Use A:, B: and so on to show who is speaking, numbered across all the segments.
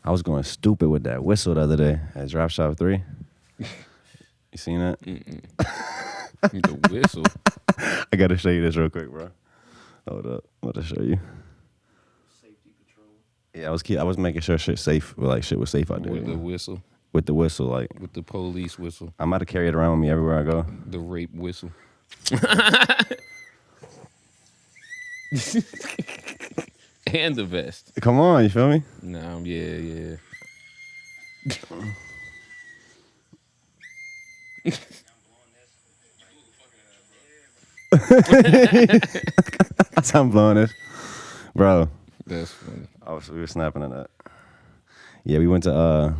A: I was going stupid with that whistle the other day at Drop Shop 3. You seen that?
B: The whistle.
A: I gotta show you this real quick, bro. Hold up, I'm about to show you.
C: Safety patrol.
A: Yeah, I was making sure shit safe, like shit was safe out there.
B: With the whistle.
A: With the whistle, like
B: With the police whistle.
A: I'm about to carry it around with me everywhere I go.
B: The rape whistle. And the vest.
A: Come on, you feel me?
B: Nah, yeah.
A: That's how I'm blowing this, bro.
B: That's funny.
A: We were snapping at that. Yeah, we went to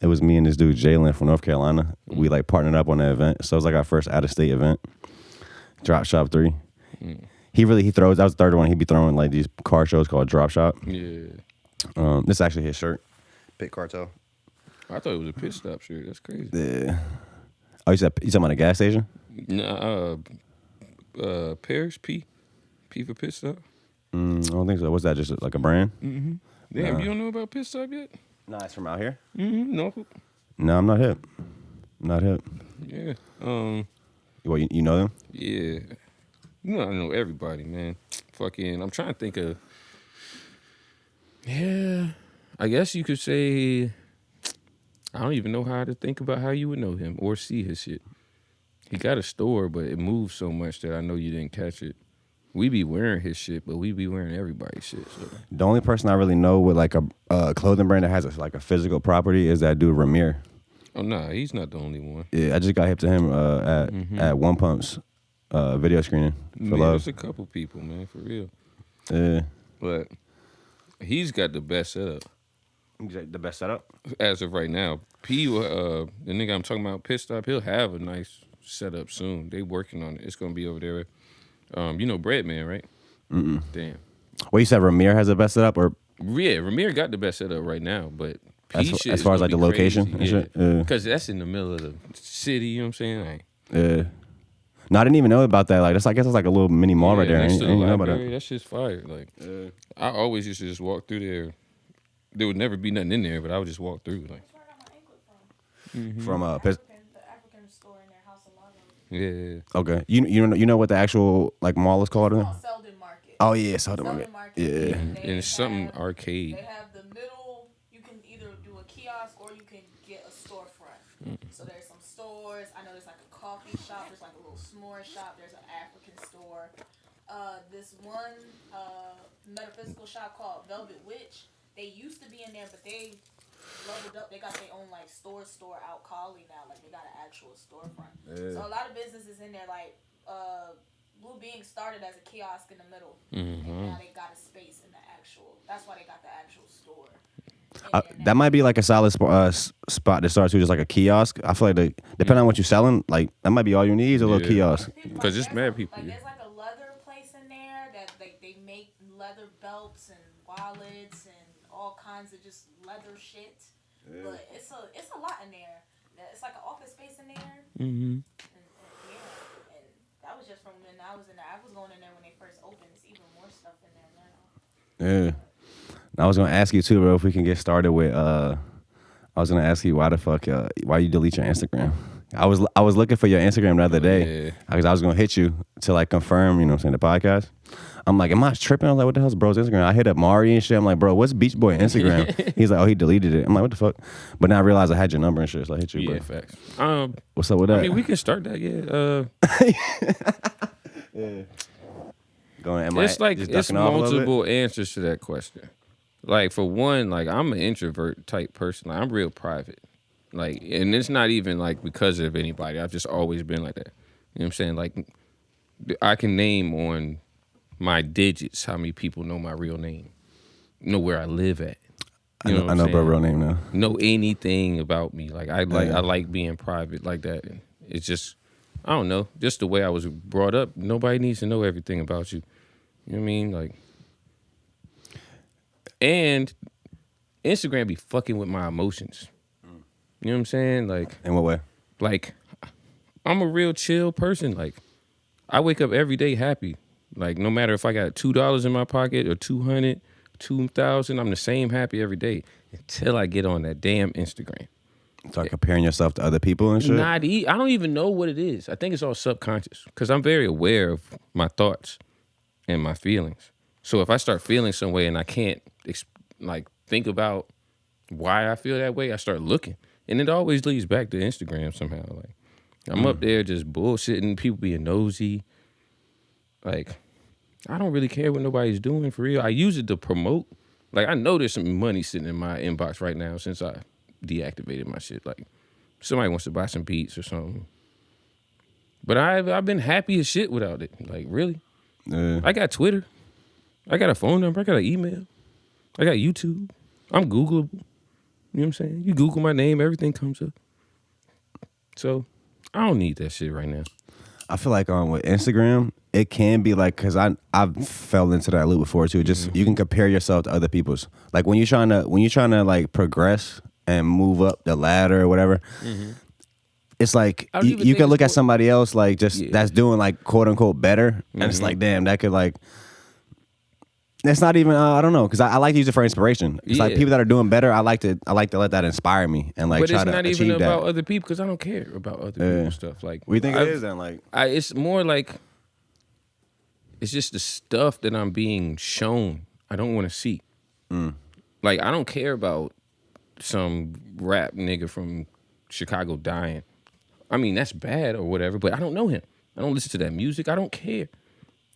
A: it was me and this dude Jalen from North Carolina. We like partnered up on that event, so it was like our first out of state event. Drop Shop 3. He throws. That was the third one. He'd be throwing like these car shows called Drop Shop.
B: Yeah.
A: This is actually his shirt. Pit Cartel.
B: I thought it was a pit stop shirt. That's crazy.
A: Yeah. Oh, you talking about a gas station?
B: Nah, Paris P for pit stop.
A: I don't think so. What's that? Just like a brand?
B: Mm-hmm. Damn, you don't know about pit stop yet?
A: Nah, it's from out here.
B: No.
A: No, I'm not hip. Not hip.
B: Yeah.
A: What, you know them?
B: Yeah. You know, I know everybody, man. Fucking, I'm trying to think of. Yeah, I guess you could say. I don't even know how to think about how you would know him or see his shit. He got a store, but it moves so much that I know you didn't catch it. We be wearing his shit, but we be wearing everybody's shit. So.
A: The only person I really know with like a clothing brand that has a physical property is that dude Ramir.
B: Oh nah, he's not the only one.
A: Yeah, I just got hip to him at One Pump's video screening for Love.
B: There's a couple people, man, for real.
A: Yeah,
B: But he's got the best setup
A: the best setup
B: as of right now. The nigga I'm talking about, Pit Stop, he'll have a nice setup soon. They working on it. It's gonna be over there. You know Breadman, right? Damn.
A: Well, you said Ramir has the best setup, or
B: Yeah, Ramir got the best setup right now, but
A: as far as like the location and shit?
B: Because that's in the middle of the city, you know what I'm saying? Like,
A: yeah. No, I didn't even know about that. Like, I guess it's like a little mini mall right there.
B: Next to the
A: know about
B: library, that shit's fire. Like, I always used to just walk through there. There would never be nothing in there, but I would just walk through. Like,
D: That's where I got my anklet from.
A: From
D: The African store in their house of Lotto.
B: yeah.
A: Okay, you know what the actual like mall is called?
D: It's called Selden Market.
A: Oh yeah, Selden Market. Yeah.
B: And it's something arcade.
D: They have the middle. You can either do a kiosk or you can get a storefront. So there's some stores. I know there's like a coffee shop. There's like a little s'more shop. There's an African store. This one metaphysical shop called Velvet Witch. They used to be in there, but they leveled up. They got their own like store out Cali now. Like they got an actual storefront. So a lot of businesses in there, like Blue Being started as a kiosk in the middle, and now they got a space in the actual. That's why they got the actual store.
A: That might be like a solid spot to start too, just like a kiosk. I feel like depending on what you're selling, like that might be all you need is a little kiosk.
B: Because it's mad people.
D: Like there's like a leather place in there that they make leather belts and wallets and all kinds of just leather shit. But it's a lot in there. It's like an office space in there. And that was just from when I was in there. I was going in there when they first opened. It's even more stuff in there now.
A: Yeah. I was gonna ask you too, bro, if we can get started with. I was gonna ask you why the fuck why you delete your Instagram. I was looking for your Instagram the other day because I was gonna hit you to like confirm, you know what I'm saying, the podcast. I'm like, am I tripping? I'm like, what the hell's bro's Instagram? I hit up Mari and shit. I'm like, bro, what's Beach Boy Instagram? He's like, oh, he deleted it. I'm like, what the fuck? But now I realized I had your number and shit, so I hit you.
B: Yeah,
A: bro.
B: facts.
A: What's up with that?
B: I mean, we can start that.
A: Yeah. Going.
B: It's like it's multiple answers to that question. Like for one, like I'm an introvert type person. Like, I'm real private. Like, and it's not even like because of anybody. I've just always been like that. You know what I'm saying? Like, I can name on my digits how many people know my real name, know where I live at. You know
A: I know bro real name now.
B: Know anything about me. Like I like being private like that. And it's just I don't know, just the way I was brought up. Nobody needs to know everything about you. You know what I mean? Like, and Instagram be fucking with my emotions. You know what I'm saying? Like,
A: in what way?
B: Like, I'm a real chill person. Like, I wake up every day happy. Like, no matter if I got $2 in my pocket or 200 2000. I'm the same happy every day until I get on that damn Instagram.
A: Start comparing yourself to other people and shit.
B: I don't even know what it is. I think it's all subconscious because I'm very aware of my thoughts and my feelings. So if I start feeling some way and I can't think about why I feel that way, I start looking, and it always leads back to Instagram somehow. Like I'm up there just bullshitting, people being nosy. Like I don't really care what nobody's doing for real. I use it to promote. Like I know there's some money sitting in my inbox right now since I deactivated my shit. Like somebody wants to buy some beats or something. But I've been happy as shit without it. Like really. I got Twitter. I got a phone number. I got an email. I got YouTube. I'm Googleable. You know what I'm saying? You Google my name, everything comes up. So I don't need that shit right now.
A: I feel like with Instagram, it can be like, because I fell into that loop before too. Just you can compare yourself to other people's. Like when you're trying to like progress and move up the ladder or whatever. It's like you can look at somebody else like that's doing like quote unquote better, and it's like, damn, that could like. It's not even I don't know, because I like to use it for inspiration. It's like people that are doing better. I like to let that inspire me and like try to achieve that. But it's not even
B: about other people, because I don't care about other people's stuff. Like,
A: what do you think it is then? Like,
B: it's more like it's just the stuff that I'm being shown. I don't want to see. Like I don't care about some rap nigga from Chicago dying. I mean, that's bad or whatever, but I don't know him. I don't listen to that music. I don't care.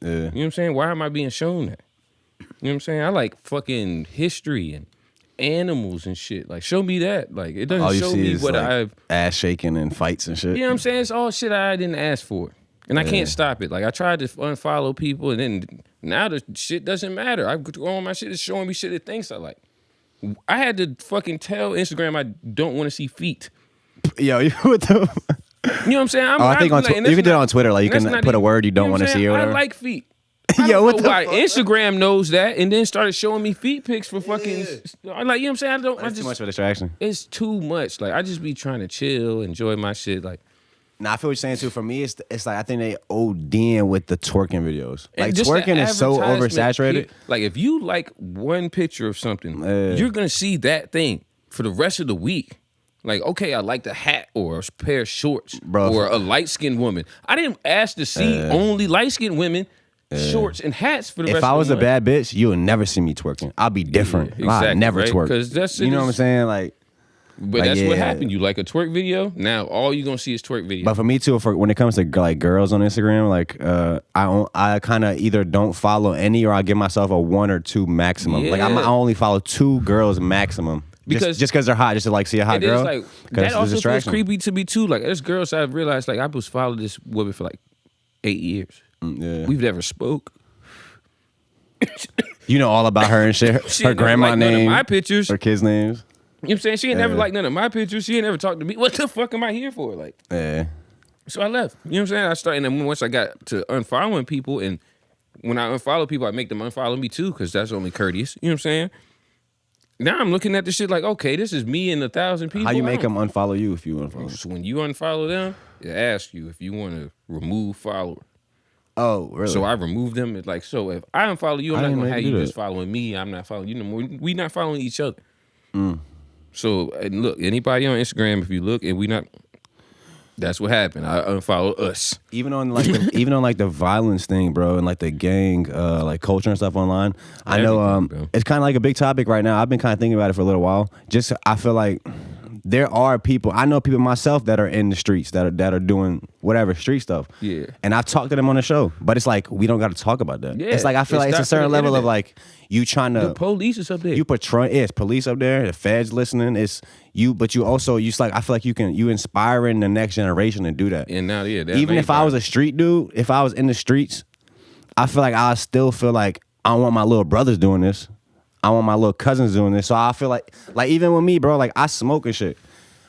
B: You know what I'm saying? Why am I being shown that? You know what I'm saying? I like fucking history and animals and shit. Like, show me that. Like, it doesn't show me what I've...
A: ass shaking and fights and shit.
B: You know what I'm saying? It's all shit I didn't ask for. And I can't stop it. Like, I tried to unfollow people, and then now the shit doesn't matter. I go on my shit, it's showing me shit it thinks I like. I had to fucking tell Instagram I don't want to see feet.
A: Yo, what the...
B: You know what I'm saying?
A: I think you can do it on Twitter. Like, you can put a word you don't want to see or whatever.
B: I like feet. Yo, what the fuck? Instagram knows that and then started showing me feet pics for fucking... Like, you know what I'm saying?
A: It's too much of a distraction.
B: It's too much. Like, I just be trying to chill, enjoy my shit. Like,
A: nah, I feel what you're saying too. For me, it's like I think they ODing with the twerking videos. Like twerking is so oversaturated.
B: Like if you like one picture of something, you're gonna see that thing for the rest of the week. Like, okay, I like the hat or a pair of shorts or a light-skinned woman. I didn't ask to see only light-skinned women. Shorts and hats for the rest of the month.
A: If I was a bad bitch, you would never see me twerking. I'll be different. Exactly, I'll never twerk.
B: Because that's
A: you know what I'm saying? Like,
B: but that's what happened. You like a twerk video, now all you're gonna see is twerk videos.
A: But for me too, when it comes to like girls on Instagram, like I kind of either don't follow any or I give myself a 1 or 2 maximum. Like I only follow 2 girls maximum. Because just because they're hot, just to like see a hot girl.
B: Like, that also feels creepy to me too. Like there's girls I've realized like I was following this woman for like 8 years. We've never spoke.
A: You know all about her and shit. Her grandma name,
B: none of my pictures,
A: her kids' names.
B: You know what I'm saying? She ain't never liked none of my pictures. She ain't never talked to me. What the fuck am I here for? Like, so I left. You know what I'm saying? I started, and then once I got to unfollowing people, and when I unfollow people, I make them unfollow me too, because that's only courteous. You know what I'm saying? Now I'm looking at this shit like, okay, this is me and 1,000 people.
A: How you make them unfollow you if you unfollow?
B: So when you unfollow them, it asks you if you want to remove followers.
A: Oh, really?
B: So I remove them. It's like, so if I unfollow you, I'm not gonna have you just following me. I'm not following you no more. We not following each other. So and look, anybody on Instagram, if you look and we not, that's what happened. I unfollow us.
A: Even on like the violence thing, bro, and like the gang like culture and stuff online. I know it's kind of like a big topic right now. I've been kind of thinking about it for a little while. Just I feel like there are people, I know people myself that are in the streets that are doing whatever street stuff. Yeah. And I've talked to them on the show, but it's like we don't got to talk about that. Yeah. It's like I feel like it's a certain level of like you trying to.
B: The police is up there.
A: You portray it's police up there. The feds listening. It's you, but you also I feel like you inspiring the next generation to do that.
B: And now
A: even if I was a street dude, if I was in the streets, I feel like I still feel like I don't want my little brothers doing this. I want my little cousins doing this. So I feel like even with me, bro, like I smoke and shit.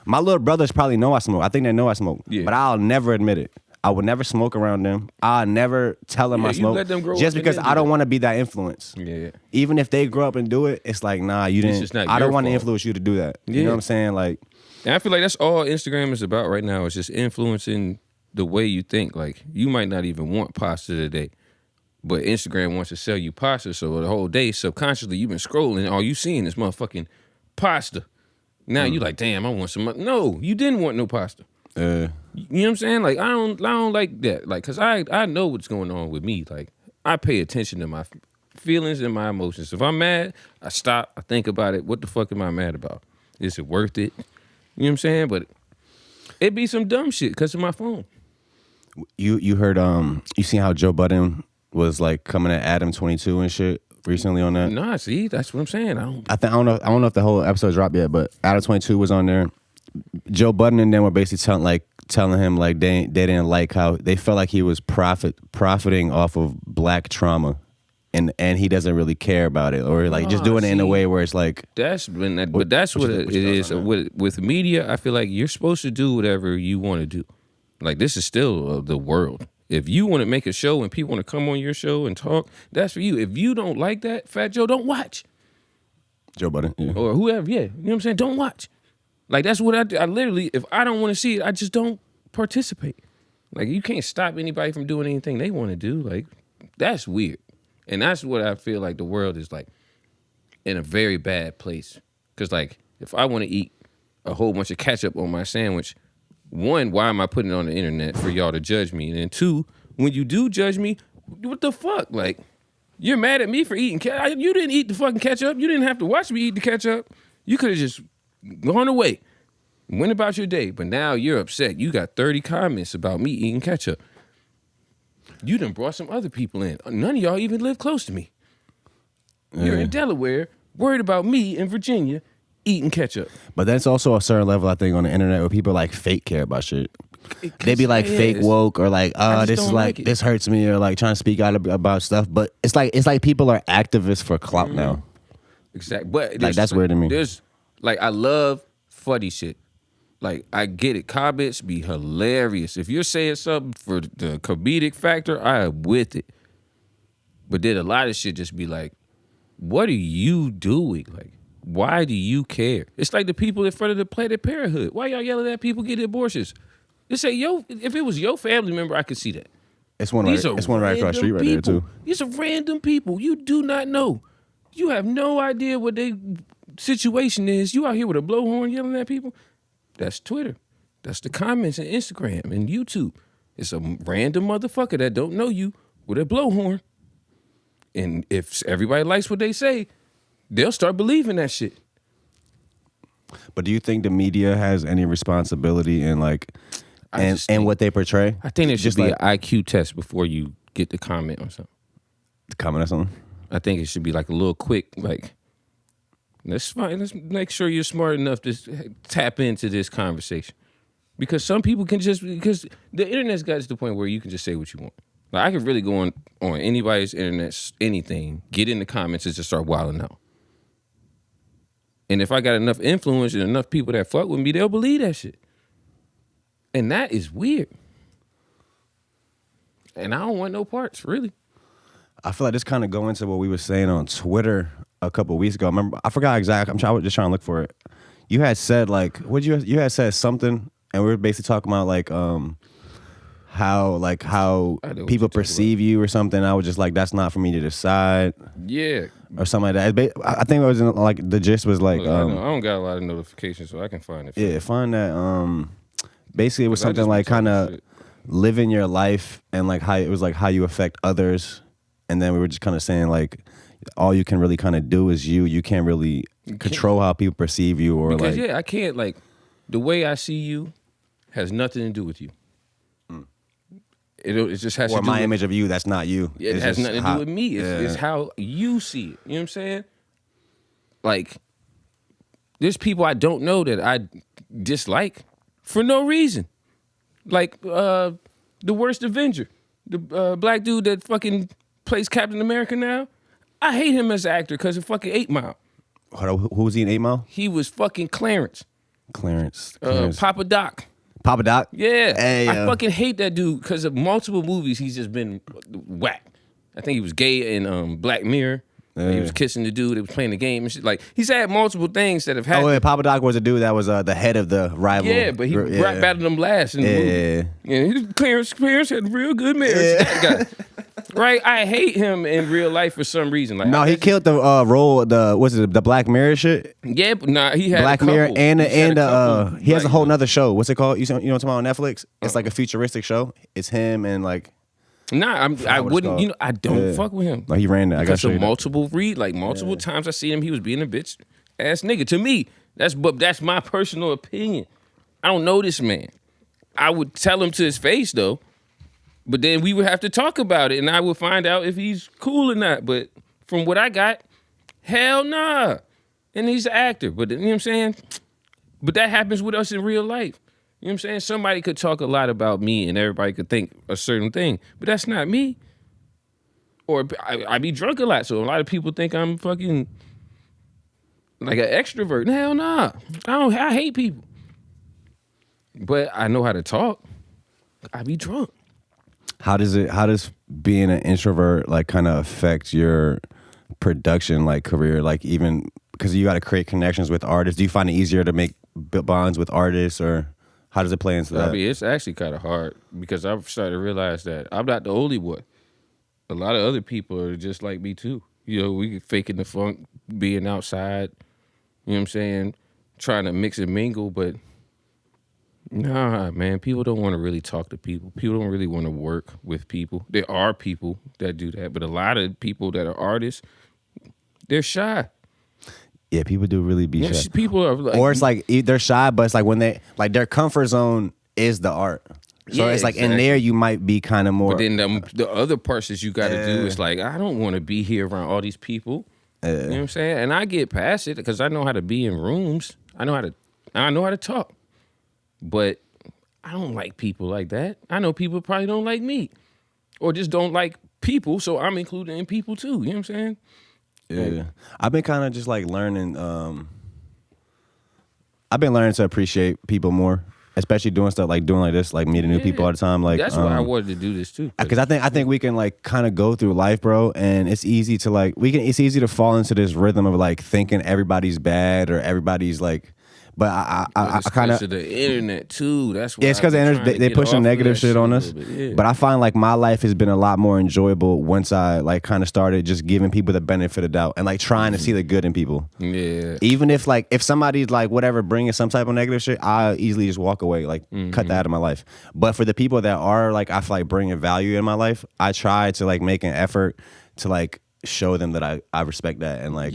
A: My little brothers probably know I smoke. I think they know I smoke. Yeah. But I'll never admit it. I would never smoke around them. I'll never tell them I smoke.
B: Let them grow
A: just
B: up
A: because I don't want to be that influence.
B: Yeah.
A: Even if they grow up and do it, it's like, nah, you didn't. I don't want to influence you to do that. You know what I'm saying? Like,
B: and I feel like that's all Instagram is about right now. It's just influencing the way you think. Like, you might not even want pasta today, But Instagram wants to sell you pasta, so the whole day, subconsciously, you've been scrolling, and all you seeing is motherfucking pasta. Now you like, damn, I want some. No, you didn't want no pasta. You know what I'm saying? Like, I don't like that. Like, cause I know what's going on with me. Like, I pay attention to my feelings and my emotions. If I'm mad, I stop. I think about it. What the fuck am I mad about? Is it worth it? You know what I'm saying? But it be some dumb shit because of my phone.
A: You heard you seen how Joe Budden was like coming at Adam 22 and shit recently on that?
B: Nah, see, that's what I'm saying.
A: I don't know if the whole episode dropped yet, but Adam 22 was on there. Joe Budden and them were basically telling him like they didn't like how they felt like he was profiting off of black trauma, and he doesn't really care about it, or like just doing it in a way where it's like
B: that's what it is with media. I feel like you're supposed to do whatever you want to do. Like, this is still the world. If you want to make a show and people want to come on your show and talk, that's for you. If you don't like that, Fat Joe, don't watch.
A: Joe Budden, yeah.
B: Or whoever, yeah. You know what I'm saying? Don't watch. Like, that's what I do. I literally, if I don't want to see it, I just don't participate. Like, you can't stop anybody from doing anything they want to do. Like, that's weird. And that's what I feel like the world is like in a very bad place. Because, like, if I want to eat a whole bunch of ketchup on my sandwich, one, why am I putting it on the internet for y'all to judge me? And then two, when you do judge me, what the fuck? Like, you're mad at me for eating ketchup. You didn't eat the fucking ketchup. You didn't have to watch me eat the ketchup. You could have just gone away, went about your day. But now you're upset. You got 30 comments about me eating ketchup. You done brought some other people in. None of y'all even live close to me. You're in Delaware, worried about me in Virginia eating ketchup.
A: But that's also a certain level, I think, on the internet where people like fake care about shit. They be like fake woke or like, this is like this hurts me, or like trying to speak out about stuff. But it's like people are activists for clout now.
B: Exactly. But
A: like that's weird to me.
B: There's like, I love funny shit. Like, I get it. Comments be hilarious. If you're saying something for the comedic factor, I am with it. But then a lot of shit just be like, what are you doing? Like, why do you care? It's like the people in front of the Planned Parenthood. Why y'all yelling at people getting abortions? They say, if it was your family member, I could see that.
A: It's one right across the street right there, too.
B: These are random people. You do not know. You have no idea what their situation is. You out here with a blowhorn yelling at people? That's Twitter. That's the comments on Instagram and YouTube. It's a random motherfucker that don't know you with a blowhorn. And if everybody likes what they say, they'll start believing that shit.
A: But do you think the media has any responsibility in like and what they portray?
B: I think there should be an IQ test before you get to comment on something.
A: Comment on something?
B: I think it should be like a little quick, like, let's make sure you're smart enough to tap into this conversation. Because some people can because the internet's got to the point where you can just say what you want. Like, I could really go on anybody's internet, anything, get in the comments and just start wilding out. And if I got enough influence and enough people that fuck with me, they'll believe that shit. And that is weird. And I don't want no parts, really.
A: I feel like this kind of go into what we were saying on Twitter a couple of weeks ago. Remember, I forgot exactly. I was just trying to look for it. You had said like, you had said something, and we were basically talking about like how people perceive you or something. I was just like, that's not for me to decide.
B: Yeah.
A: Or something like that. I think it was like the gist was like,
B: look, I don't got a lot of notifications, so I can find it.
A: Yeah, find that. Basically, it was something like kind of living your life and like how it was like how you affect others. And then we were just kind of saying like, all you can really kind of do is you. You can't really control how people perceive you, or
B: because,
A: like,
B: yeah, I can't, like, the way I see you has nothing to do with you. It just has to do
A: my
B: with
A: image of you. That's not you.
B: Yeah, it has nothing to do with me. It's how you see it. You know what I'm saying? Like, there's people I don't know that I dislike for no reason. Like the worst Avenger, the black dude that fucking plays Captain America now. I hate him as an actor because of fucking 8 Mile.
A: Who was he in 8 Mile?
B: He was fucking Clarence. Papa Doc.
A: Papa Doc?
B: Yeah. Hey, I fucking hate that dude because of multiple movies he's just been whack. I think he was gay in Black Mirror. He was kissing the dude that was playing the game and shit. Like, he's had multiple things that have happened.
A: Oh, yeah, Papa Doc was a dude that was the head of the rival.
B: Yeah, but he battled them last in the movie. Yeah, Clarence had a real good marriage. That guy. Right? I hate him in real life for some reason. Like,
A: No, he killed the role. The Black Mirror shit.
B: Yeah, but nah, he had
A: Black
B: a couple.
A: Mirror and he has a whole
B: like,
A: nother show. What's it called? You know what I'm talking about on Netflix? It's like a futuristic show. It's him and like.
B: Nah, I wouldn't. You know, I don't fuck with him.
A: No, he ran that. I got
B: multiple times I seen him. He was being a bitch ass nigga. To me, that's my personal opinion. I don't know this man. I would tell him to his face though, but then we would have to talk about it, and I would find out if he's cool or not. But from what I got, hell nah. And he's an actor, but you know what I'm saying. But that happens with us in real life. You know what I'm saying? Somebody could talk a lot about me and everybody could think a certain thing, but that's not me. Or I be drunk a lot, so a lot of people think I'm fucking like an extrovert. Hell nah. I hate people. But I know how to talk. I be drunk.
A: How does being an introvert like kind of affect your production like career? Like even because you got to create connections with artists. Do you find it easier to make bonds with artists, or how does it play into that?
B: I mean, it's actually kind of hard because I've started to realize that I'm not the only one. A lot of other people are just like me too. You know, we faking the funk, being outside, you know what I'm saying, trying to mix and mingle, but nah, man, people don't want to really talk to people. People don't really want to work with people. There are people that do that, but a lot of people that are artists, they're shy.
A: Yeah, people do really be shy.
B: People are like,
A: or it's like they're shy, but it's like when they like their comfort zone is the art. So it's like in there you might be kind of more.
B: But then the other parts that you got to do is like, I don't want to be here around all these people. You know what I'm saying? And I get past it because I know how to be in rooms. I know how to talk. But I don't like people like that. I know people probably don't like me, or just don't like people. So I'm included in people too. You know what I'm saying?
A: Yeah, I've been kind of just like learning. I've been learning to appreciate people more, especially doing stuff like this, like meeting new people all the time. Like
B: that's why I wanted to do this too.
A: Because I think we can like kind of go through life, bro, and it's easy to like it's easy to fall into this rhythm of like thinking everybody's bad or everybody's like. But I kind of
B: the internet too. That's why.
A: Yeah, it's because they pushing negative shit on us. Yeah. But I find like my life has been a lot more enjoyable once I like kind of started just giving people the benefit of doubt and like trying to see the good in people.
B: Yeah.
A: Even if somebody's like whatever bringing some type of negative shit, I easily just walk away, like cut that out of my life. But for the people that are like I feel like bringing value in my life, I try to like make an effort to like show them that I respect that and like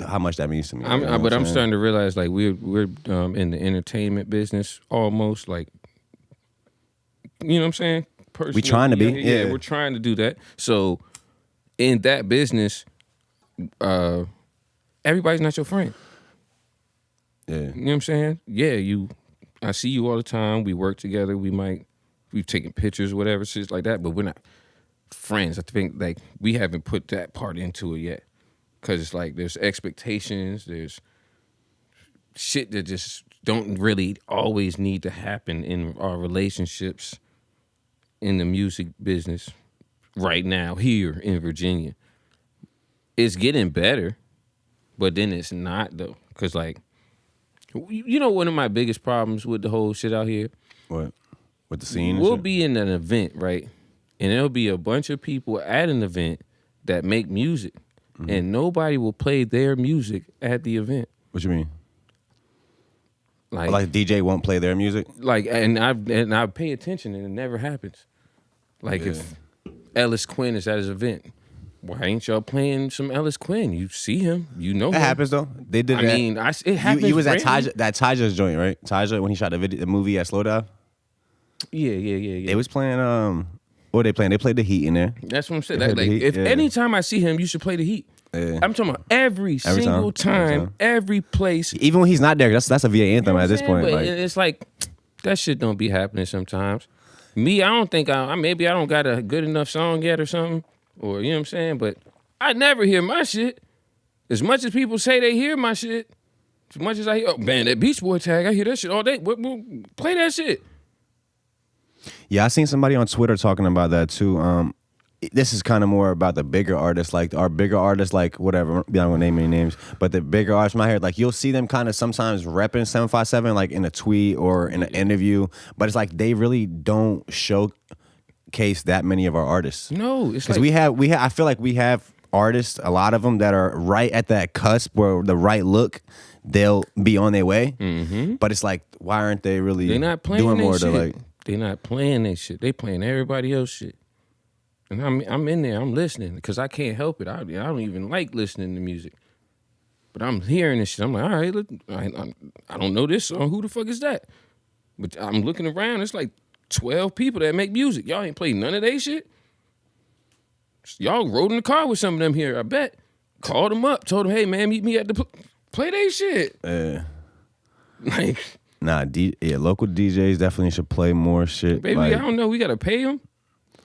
A: how much that means to me.
B: But I'm starting to realize like we're in the entertainment business almost, like, you know what I'm saying? Personally,
A: we trying to be.
B: Yeah, we're trying to do that. So in that business, everybody's not your friend.
A: Yeah.
B: You know what I'm saying? Yeah, I see you all the time. We work together. We've taken pictures, whatever, shit like that, but we're not friends. I think like we haven't put that part into it yet, because it's like there's expectations, there's shit that just don't really always need to happen in our relationships in the music business right now here in Virginia. It's getting better, but then it's not though, because like, you know, one of my biggest problems with the whole shit out here,
A: what with the scene,
B: we'll be in an event, right? And there'll be a bunch of people at an event that make music, and nobody will play their music at the event.
A: What you mean?
B: Like
A: DJ won't play their music?
B: Like, and I pay attention, and it never happens. Like if Ellis Quinn is at his event, why ain't y'all playing some Ellis Quinn? You see him, you know. It
A: happens though. They did.
B: It happens.
A: You was at Tyja's joint, right? Tyja when he shot the movie at Slowdive.
B: Yeah.
A: They was playing what they playing? They played The Heat in there.
B: That's what I'm saying. Like if anytime I see him, you should play The Heat.
A: Yeah.
B: I'm talking about every single time, every place.
A: Even when he's not there, that's a VA anthem at this point.
B: But
A: like,
B: it's like that shit don't be happening sometimes. Me, I don't think maybe I don't got a good enough song yet or something, or you know what I'm saying. But I never hear my shit. As much as people say they hear my shit, as much as I hear, oh man, that Beach Boy tag, I hear that shit all day. Play that shit.
A: Yeah, I seen somebody on Twitter talking about that too. This is kind of more about the bigger artists, like our bigger artists, like whatever. I'm not gonna name any names, but the bigger artists in my head, like you'll see them kind of sometimes repping 757, like in a tweet or in an interview, but it's like they really don't show showcase that many of our artists.
B: No, it's
A: because
B: like
A: we have. I feel like we have artists, a lot of them that are right at that cusp where the right look, they'll be on their way.
B: Mm-hmm.
A: But it's like, why aren't they really
B: they not playing
A: doing more
B: shit.
A: to like?
B: They not playing that shit. They playing everybody else shit. And I'm in there. I'm listening because I can't help it. I don't even like listening to music. But I'm hearing this shit. I'm like, all right, look, I don't know this song. Who the fuck is that? But I'm looking around. It's like 12 people that make music. Y'all ain't played none of they shit. Y'all rode in the car with some of them here, I bet. Called them up. Told them, hey, man, meet me at the... Play they shit. Like...
A: Nah, local DJs definitely should play more shit.
B: Baby,
A: like,
B: I don't know. We got to pay them.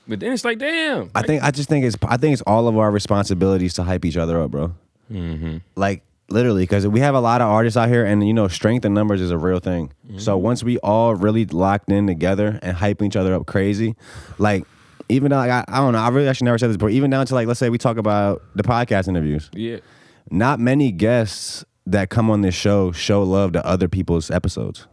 B: But then it's like, damn.
A: I think it's all of our responsibilities to hype each other up, bro.
B: Mm-hmm.
A: Like, literally, because we have a lot of artists out here, and, you know, strength in numbers is a real thing. Mm-hmm. So once we all really locked in together and hyping each other up crazy, like... Even though, like, I don't know, I really actually never said this before. Even down to, like, let's say we talk about the podcast interviews.
B: Yeah.
A: Not many guests that come on this show love to other people's episodes.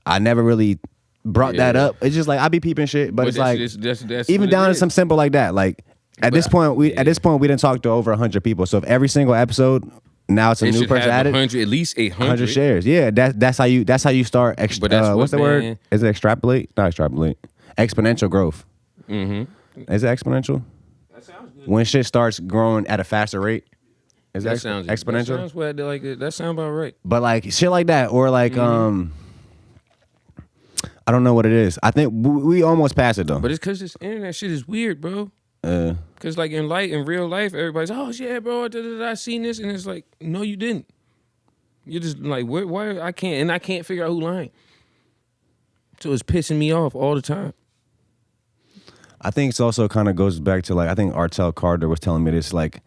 A: I never really brought that up. It's just like, I be peeping shit, but it's like,
B: that's
A: even down to some simple like that. Like, at this point, we didn't talk to over 100 people. So if every single episode, now it's a new person added.
B: 100, at least 800.
A: 100 shares. Yeah, that's how you start.
B: But that's
A: what's the word? Is it extrapolate? Not extrapolate. Exponential growth.
B: Mm-hmm.
A: Is it exponential?
B: That sounds good.
A: When shit starts growing at a faster rate, is that
B: sounds
A: exponential?
B: That sounds like it. That sounds about right.
A: But like shit like that, or like I don't know what it is. I think we almost passed it though.
B: But it's because this internet shit is weird, bro. Because like in real life, everybody's, oh yeah, bro, I seen this, and it's like, no, you didn't. You're just like, why I can't figure out who lying. So it's pissing me off all the time.
A: I think it's also kind of goes back to like, I think Artel Carter was telling me this, like,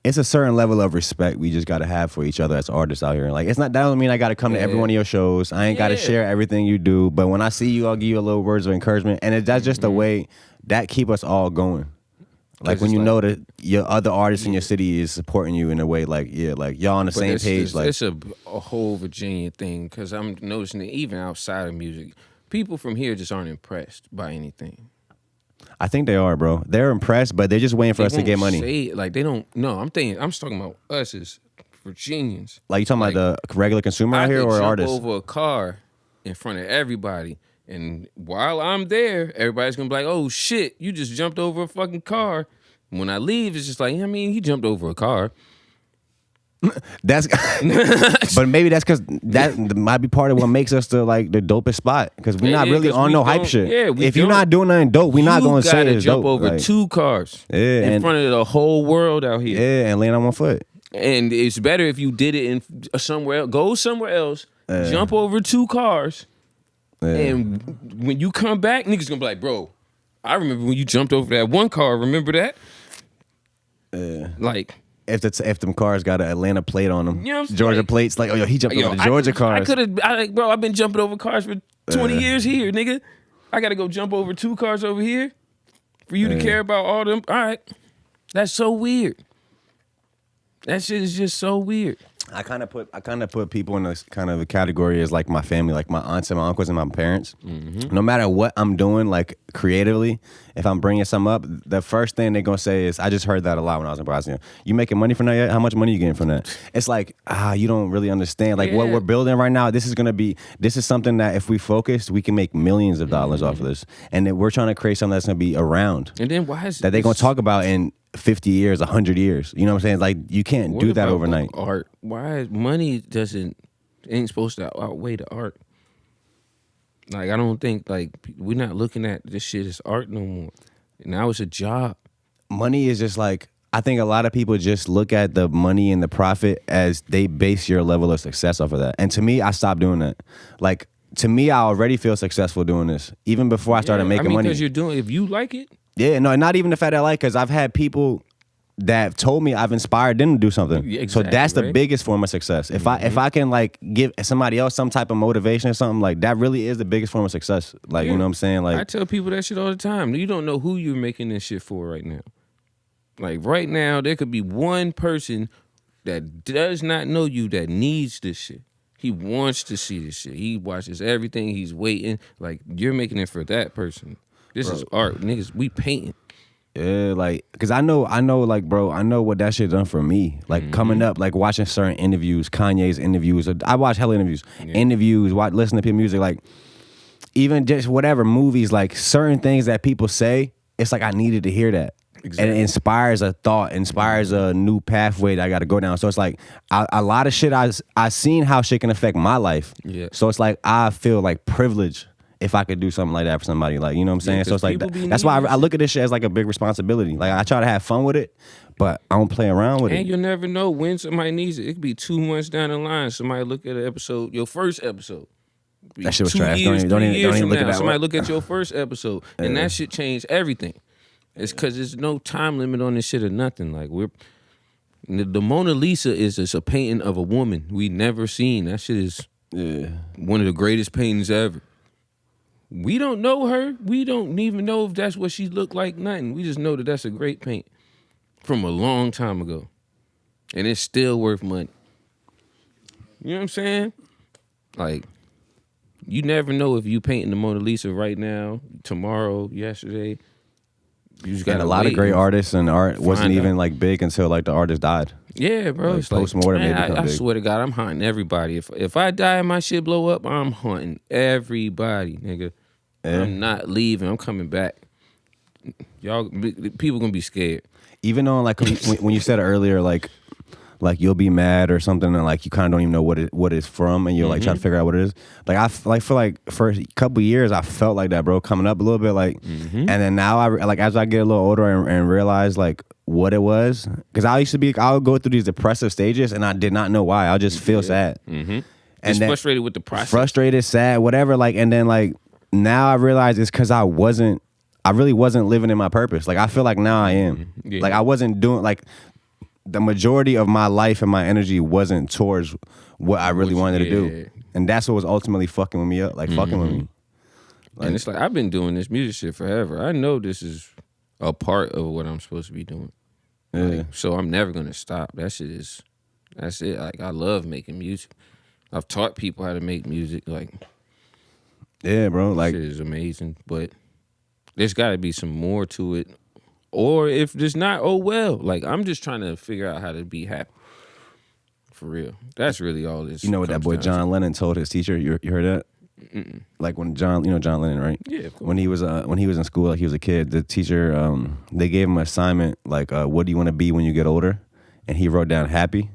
A: it's a certain level of respect we just got to have for each other as artists out here. Like, that don't mean I got to come to every one of your shows. I ain't got to share everything you do. But when I see you, I'll give you a little words of encouragement. And that's just the way that keep us all going. Like when you know that your other artists in your city is supporting you in a way, like, yeah, like y'all on the same page. Like,
B: it's a whole Virginia thing, because I'm noticing that even outside of music, people from here just aren't impressed by anything.
A: I think they are, bro. They're impressed, but they're just waiting for us to get money.
B: Say it. Like, they don't. No, I'm just talking about us as Virginians.
A: Like, you talking about the regular consumer out here or artists?
B: I could jump over a car in front of everybody, and while I'm there, everybody's gonna be like, "Oh shit, you just jumped over a fucking car." When I leave, it's just like, I mean, he jumped over a car.
A: That's, but maybe that's because that might be part of what makes us the dopest spot, because we're not really on no hype shit.
B: Yeah,
A: if you're not doing nothing dope, we're not going to say it's dope.
B: You gotta jump over 2 cars in front of the whole world out here.
A: Yeah, and land on one foot.
B: And it's better if you did it in somewhere else. Go somewhere else, jump over 2 cars, and when you come back, niggas gonna be like, bro, I remember when you jumped over that 1 car. Remember that? Like.
A: If them cars got an Atlanta plate on them,
B: you know
A: Georgia plates, like, oh, yo, he jumped over the Georgia cars.
B: Bro, I've been jumping over cars for 20 years here, nigga. I got to go jump over 2 cars over here for you to care about all them. All right. That's so weird. That shit is just so weird.
A: I kind of put people in this kind of a category as like my family, like my aunts and my uncles and my parents. Mm-hmm. No matter what I'm doing, like creatively, if I'm bringing something up, the first thing they're gonna say is, I just heard that a lot when I was in Bosnia. You making money from that yet? How much money you getting from that? It's like, you don't really understand. Like what we're building right now, this is something that if we focus, we can make millions of dollars off of this. And then we're trying to create something that's gonna be around.
B: And then why is
A: that they're gonna talk about in 50 years, 100 years. You know what I'm saying? Like, you can't do that overnight.
B: Art. Why money ain't supposed to outweigh the art? Like, I don't think, like, we're not looking at this shit as art no more. Now it's a job.
A: Money is just like, I think a lot of people just look at the money and the profit as they base your level of success off of that. And to me, I stopped doing that. Like, to me, I already feel successful doing this, even before I started making money.
B: Because you're doing, if you like it.
A: Yeah, no, not even the fact that I like, because I've had people that told me I've inspired them to do something. Yeah, exactly, so that's the biggest form of success. If I can like give somebody else some type of motivation or something, like that really is the biggest form of success. Like, you know what I'm saying? Like,
B: I tell people that shit all the time. You don't know who you're making this shit for right now. Like right now, there could be one person that does not know you that needs this shit. He wants to see this shit. He watches everything. He's waiting. Like, you're making it for that person. This is art, niggas. We painting.
A: Yeah, like, cause I know, like, bro, I know what that shit done for me. Like coming up, like watching certain interviews, Kanye's interviews. I watch hella interviews, listen to people's music, like even just whatever movies, like certain things that people say. It's like I needed to hear that. Exactly. And it inspires a thought, inspires a new pathway that I got to go down. So it's like a lot of shit I seen how shit can affect my life. Yeah. So it's like I feel like privileged if I could do something like that for somebody, like, you know what I'm saying? So it's like that's why I look at this shit as like a big responsibility. Like I try to have fun with it, but I don't play around with it.
B: And you'll never know when somebody needs it. It could be 2 months down the line. Somebody look at an episode, your first episode.
A: That shit was trash. Don't even look at that.
B: Somebody look at your first episode, and that shit changed everything. It's because there's no time limit on this shit or nothing. Like the Mona Lisa is just a painting of a woman we never seen. That shit is one of the greatest paintings ever. We don't know her. We don't even know if that's what she looked like, nothing. We just know that that's a great paint from a long time ago. And it's still worth money. You know what I'm saying? Like, you never know if you painting the Mona Lisa right now, tomorrow, yesterday. You just gotta
A: a lot of great artists and art wasn't even like big until like the artist died.
B: Yeah, bro.
A: Like, post-mortem made it become big.
B: I swear to God, I'm hunting everybody. If I die and my shit blow up, I'm hunting everybody, nigga. Yeah. I'm not leaving. I'm coming back. Y'all, people gonna be scared.
A: Even on like when you said earlier, like you'll be mad or something, and like you kind of don't even know what it's from, and you're like trying to figure out what it is. Like for a couple years, I felt like that, bro. Coming up a little bit, like, and then now as I get a little older and realize like what it was, because I would go through these depressive stages, and I did not know why. I'll just feel sad, and
B: then frustrated with the process,
A: frustrated, sad, whatever. Like, and then like now I realize it's because I really wasn't living in my purpose. Like I feel like now I am. Yeah. Like I wasn't doing like. The majority of my life and my energy wasn't towards what I really wanted to do. And that's what was ultimately fucking with me up, like fucking with me.
B: Like, and it's like, I've been doing this music shit forever. I know this is a part of what I'm supposed to be doing. Yeah. Like, so I'm never going to stop. That's it. Like, I love making music. I've taught people how to make music. Like,
A: yeah, bro. Like,
B: shit is amazing. But there's got to be some more to it. Or if there's not, oh well. Like, I'm just trying to figure out how to be happy. For real. That's really all this.
A: You know what that boy John Lennon told his teacher? You heard that? Mm-mm. Like when John Lennon, right?
B: Yeah, of course.
A: When he was in school, like he was a kid, the teacher, they gave him an assignment, like, what do you want to be when you get older? And he wrote down happy.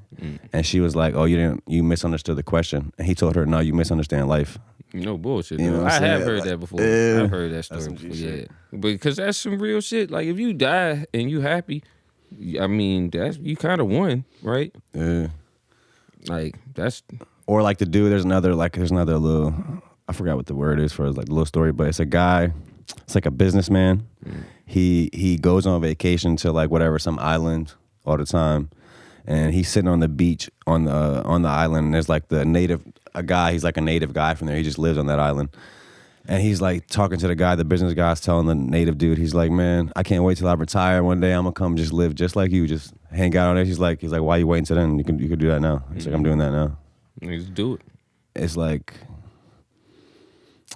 A: And she was like, oh, you misunderstood the question. And he told her, no, you misunderstand life.
B: No bullshit. You know I have heard that before. I've heard that story before. Yeah, because that's some real shit. Like if you die and you happy, I mean that's you kind of won, right?
A: Yeah.
B: Like that's
A: or like the dude. There's another little. I forgot what the word is for like the little story, but it's a guy. It's like a businessman. He goes on vacation to like whatever some island all the time, and he's sitting on the beach on the island. And there's like he's like a native guy from there. He just lives on that island. And he's like talking to the business guy's telling the native dude, he's like, man, I can't wait till I retire one day. I'm gonna come just live just like you, just hang out on there. He's like, why you waiting till then? You can do that now. He's like, I'm doing that now.
B: Just do it.
A: It's like,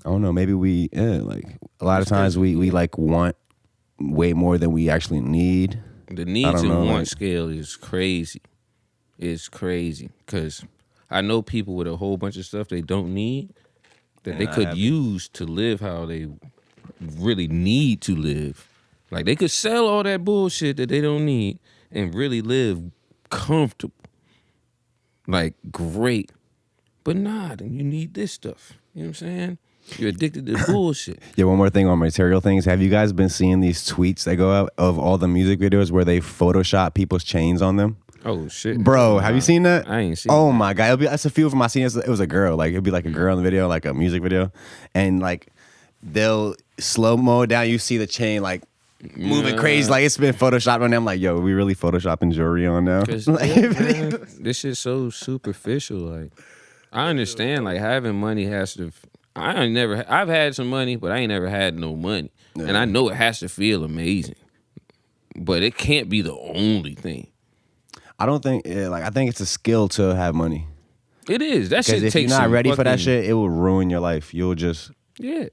A: I don't know, maybe like a lot of times we like want way more than we actually need.
B: The needs and want scale is crazy. It's crazy because I know people with a whole bunch of stuff they don't need that they could use to live how they really need to live. Like they could sell all that bullshit that they don't need and really live comfortable. Like great. But nah, then you need this stuff. You know what I'm saying? You're addicted to bullshit.
A: Yeah, one more thing on material things. Have you guys been seeing these tweets that go out of all the music videos where they Photoshop people's chains on them?
B: Oh shit,
A: bro! Have you seen that?
B: I ain't seen.
A: Oh my god! That's a few of them I seen. It was a girl. Like it'd be like a girl in the video, like a music video, and like they'll slow mo down. You see the chain like moving crazy, like it's been photoshopped on them. I'm like, yo, we really photoshopping jewelry on now?
B: Like, this shit's so superficial. Like I understand, like having money has to. I've had some money, but I ain't never had no money, and I know it has to feel amazing, but it can't be the only thing.
A: I don't think, I think it's a skill to have money.
B: It is. That shit takes.
A: Because if you're not ready for that shit, it will ruin your life. You'll just.
B: Yeah.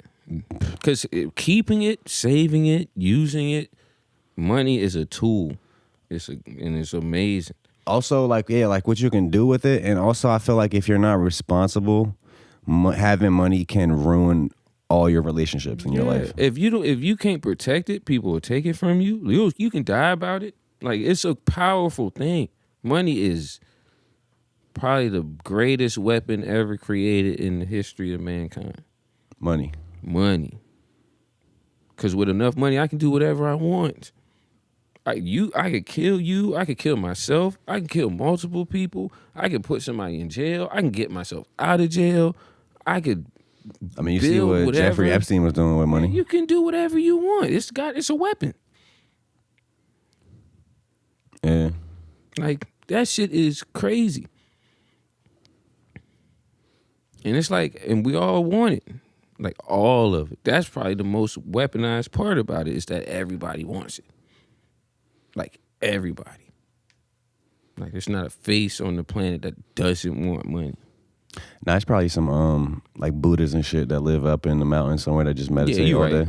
B: Because keeping it, saving it, using it, money is a tool. And it's amazing.
A: Also, like what you can do with it, and also I feel like if you're not responsible, having money can ruin all your relationships in your life.
B: If you can't protect it, people will take it from you. You can die about it. Like, it's a powerful thing. Money is probably the greatest weapon ever created in the history of mankind.
A: Money.
B: Because with enough money, I can do whatever I want. I could kill you. I could kill myself. I can kill multiple people. I could put somebody in jail. I can get myself out of jail. I could.
A: I mean, you see what Jeffrey Epstein was doing with money.
B: You can do whatever you want. It's a weapon.
A: Yeah.
B: Like, that shit is crazy. And it's like, and we all want it. Like, all of it. That's probably the most weaponized part about it, is that everybody wants it. Like, everybody. Like, there's not a face on the planet that doesn't want money.
A: Now, it's probably some like Buddhists and shit that live up in the mountains somewhere that just meditate all day.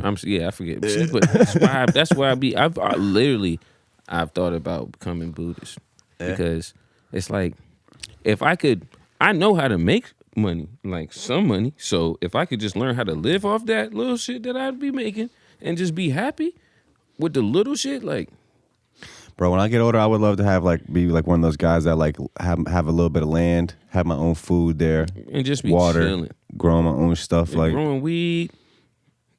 B: I forget. But that's why I've thought about becoming Buddhist. Because it's like, I know how to make money, like some money. So if I could just learn how to live off that little shit that I'd be making and just be happy with the little shit, like.
A: Bro, when I get older, I would love to be one of those guys that like have a little bit of land, have my own food there,
B: and just be
A: water,
B: chilling,
A: growing my own stuff, like
B: growing weed.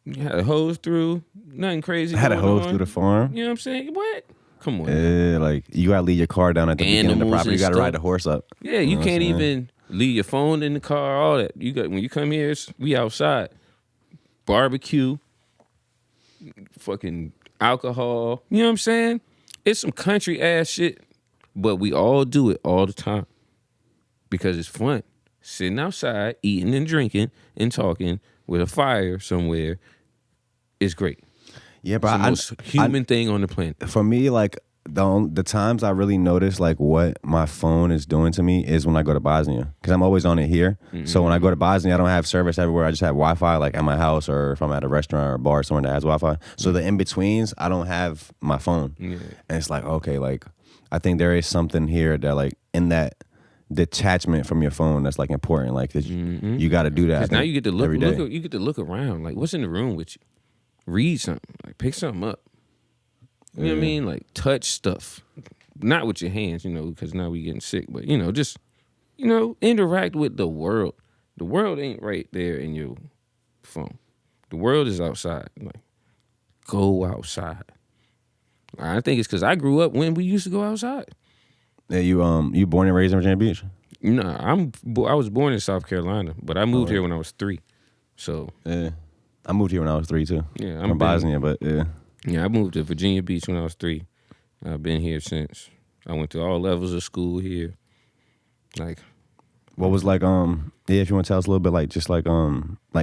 B: You had a hose through, nothing crazy.
A: I had a hose through the farm.
B: You know what I'm saying? What? Come on.
A: Yeah, like you gotta leave your car down at the beginning of the property. You gotta ride the horse up.
B: Yeah, you can't even leave your phone in the car. All that. When you come here, we outside. Barbecue, fucking alcohol. You know what I'm saying? It's some country ass shit, but we all do it all the time because it's fun. Sitting outside, eating and drinking and talking with a fire somewhere is great.
A: Yeah, but
B: it's the most human thing on the planet.
A: For me, like the times I really notice like what my phone is doing to me is when I go to Bosnia, because I'm always on it here. Mm-hmm. So when I go to Bosnia, I don't have service everywhere. I just have Wi-Fi like at my house, or if I'm at a restaurant or a bar somewhere that has Wi-Fi. So the in-betweens, I don't have my phone. Yeah. And it's like, okay, like I think there is something here that like in that detachment from your phone that's like important. Like that you got to do that.
B: Because now you get to look you get to look around. Like, what's in the room with you? Read something. Like, pick something up. You know what I mean? Like, touch stuff. Not with your hands, because now we getting sick. But, just, interact with the world. The world ain't right there in your phone. The world is outside. Like, go outside. I think it's because I grew up when we used to go outside.
A: Yeah, you born and raised in Virginia Beach?
B: No, I was born in South Carolina, but I moved here when I was 3. So.
A: Yeah. I moved here when I was 3 too.
B: Yeah,
A: I'm from Bosnia, but yeah.
B: Yeah, I moved to Virginia Beach when I was 3. I've been here since. I went to all levels of school here. Like,
A: what was like if you want to tell us a little bit like just like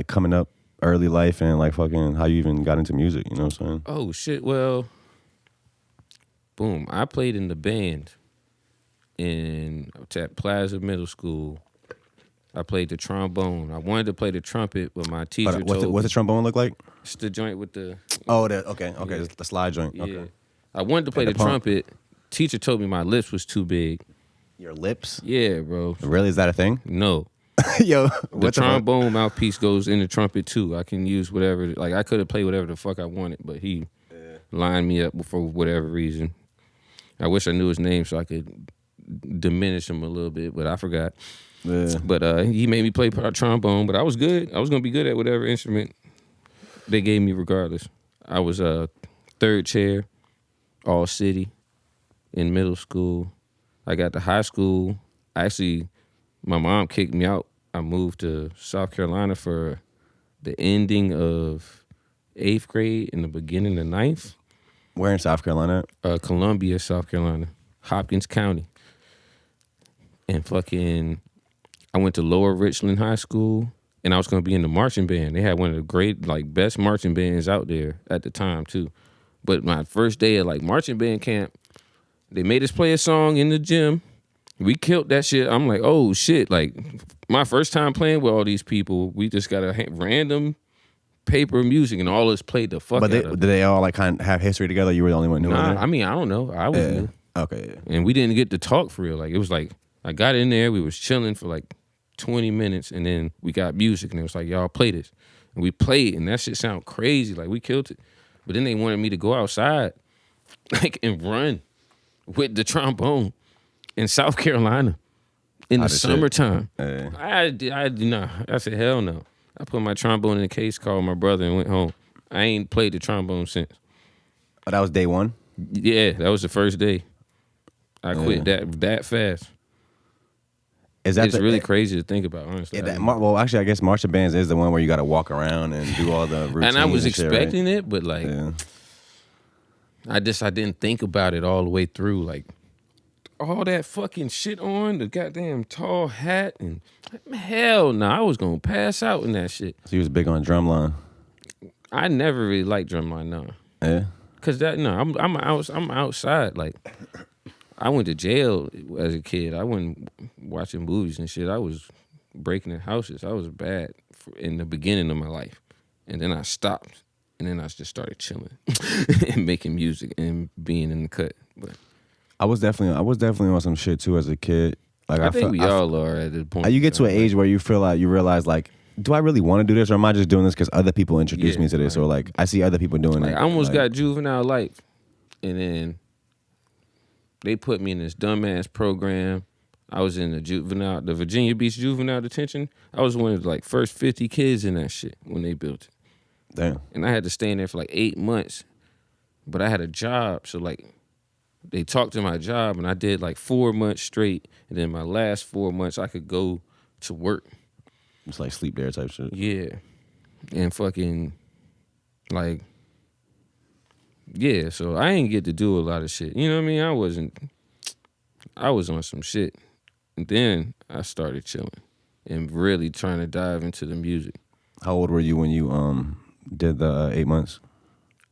A: coming up, early life, and like fucking how you even got into music, you know what I'm saying?
B: Oh shit, well, boom. I played in the band at Plaza Middle School. I played the trombone. I wanted to play the trumpet, but my teacher told me.
A: What's the trombone look like?
B: It's the joint with the...
A: Oh, okay. Yeah. The slide joint.
B: Yeah.
A: Okay.
B: I wanted to play the trumpet. Teacher told me my lips was too big.
A: Your lips?
B: Yeah, bro.
A: Really? Is that a thing?
B: No.
A: Yo,
B: the trombone mouthpiece goes in the trumpet too. I can use whatever. Like, I could have played whatever the fuck I wanted, but he lined me up for whatever reason. I wish I knew his name so I could diminish him a little bit, but I forgot. Yeah. But he made me play trombone, but I was good. I was going to be good at whatever instrument they gave me regardless. I was third chair, all city in middle school. I got to high school. Actually, my mom kicked me out. I moved to South Carolina for the ending of 8th grade and the beginning of 9th.
A: Where in South Carolina?
B: Columbia, South Carolina. Hopkins County. And fucking... I went to Lower Richland High School, and I was going to be in the marching band. They had one of the great, like, best marching bands out there at the time, too. But my first day of, like, marching band camp, they made us play a song in the gym. We killed that shit. I'm like, oh, shit. Like, my first time playing with all these people, we just got a random paper music, and all of us played the fuck
A: But
B: out of it.
A: did they all like kind of have history together? You were the only one who knew
B: Nah,
A: it?
B: I mean, I don't know. I was new.
A: Okay. Yeah.
B: And we didn't get to talk for real. Like, it was like, I got in there, we was chilling for like 20 minutes, and then we got music, and it was like, y'all play this. And we played, and that shit sound crazy. Like, we killed it. But then they wanted me to go outside, like, and run with the trombone in South Carolina in the summertime. I did not. I said, hell no. I put my trombone in the case, called my brother, and went home. I ain't played the trombone since.
A: Oh, that was day one?
B: Yeah, that was the first day. I quit that fast. It's really crazy to think about, honestly.
A: Yeah, well, actually, I guess marching bands is the one where you got to walk around and do all the routines.
B: And I was
A: expecting
B: it, but like, I didn't think about it all the way through. Like, all that fucking shit on, the goddamn tall hat, and hell no, I was gonna pass out in that shit.
A: So you was big on drumline.
B: I never really liked drumline, no.
A: Yeah.
B: Cause I'm outside. Like, I went to jail as a kid. I wasn't watching movies and shit. I was breaking in houses. I was bad in the beginning of my life, and then I stopped, and then I just started chilling and making music and being in the cut. But
A: I was definitely on some shit too as a kid. Like
B: I think we all are at this point.
A: You get to an age where you feel like you realize like, do I really want to do this, or am I just doing this because other people introduced me to this, or like I see other people doing it?
B: I almost got juvenile life, and then they put me in this dumbass program. I was in the Virginia Beach juvenile detention. I was one of the like first 50 kids in that shit when they built it.
A: Damn.
B: And I had to stay in there for like 8 months, but I had a job, so like they talked to my job, and I did like 4 months straight, and then my last 4 months I could go to work.
A: It's like sleep there type shit.
B: Yeah. And fucking, like, yeah, so I ain't get to do a lot of shit. You know what I mean? I was on some shit. And then I started chilling and really trying to dive into the music.
A: How old were you when you did the 8 months?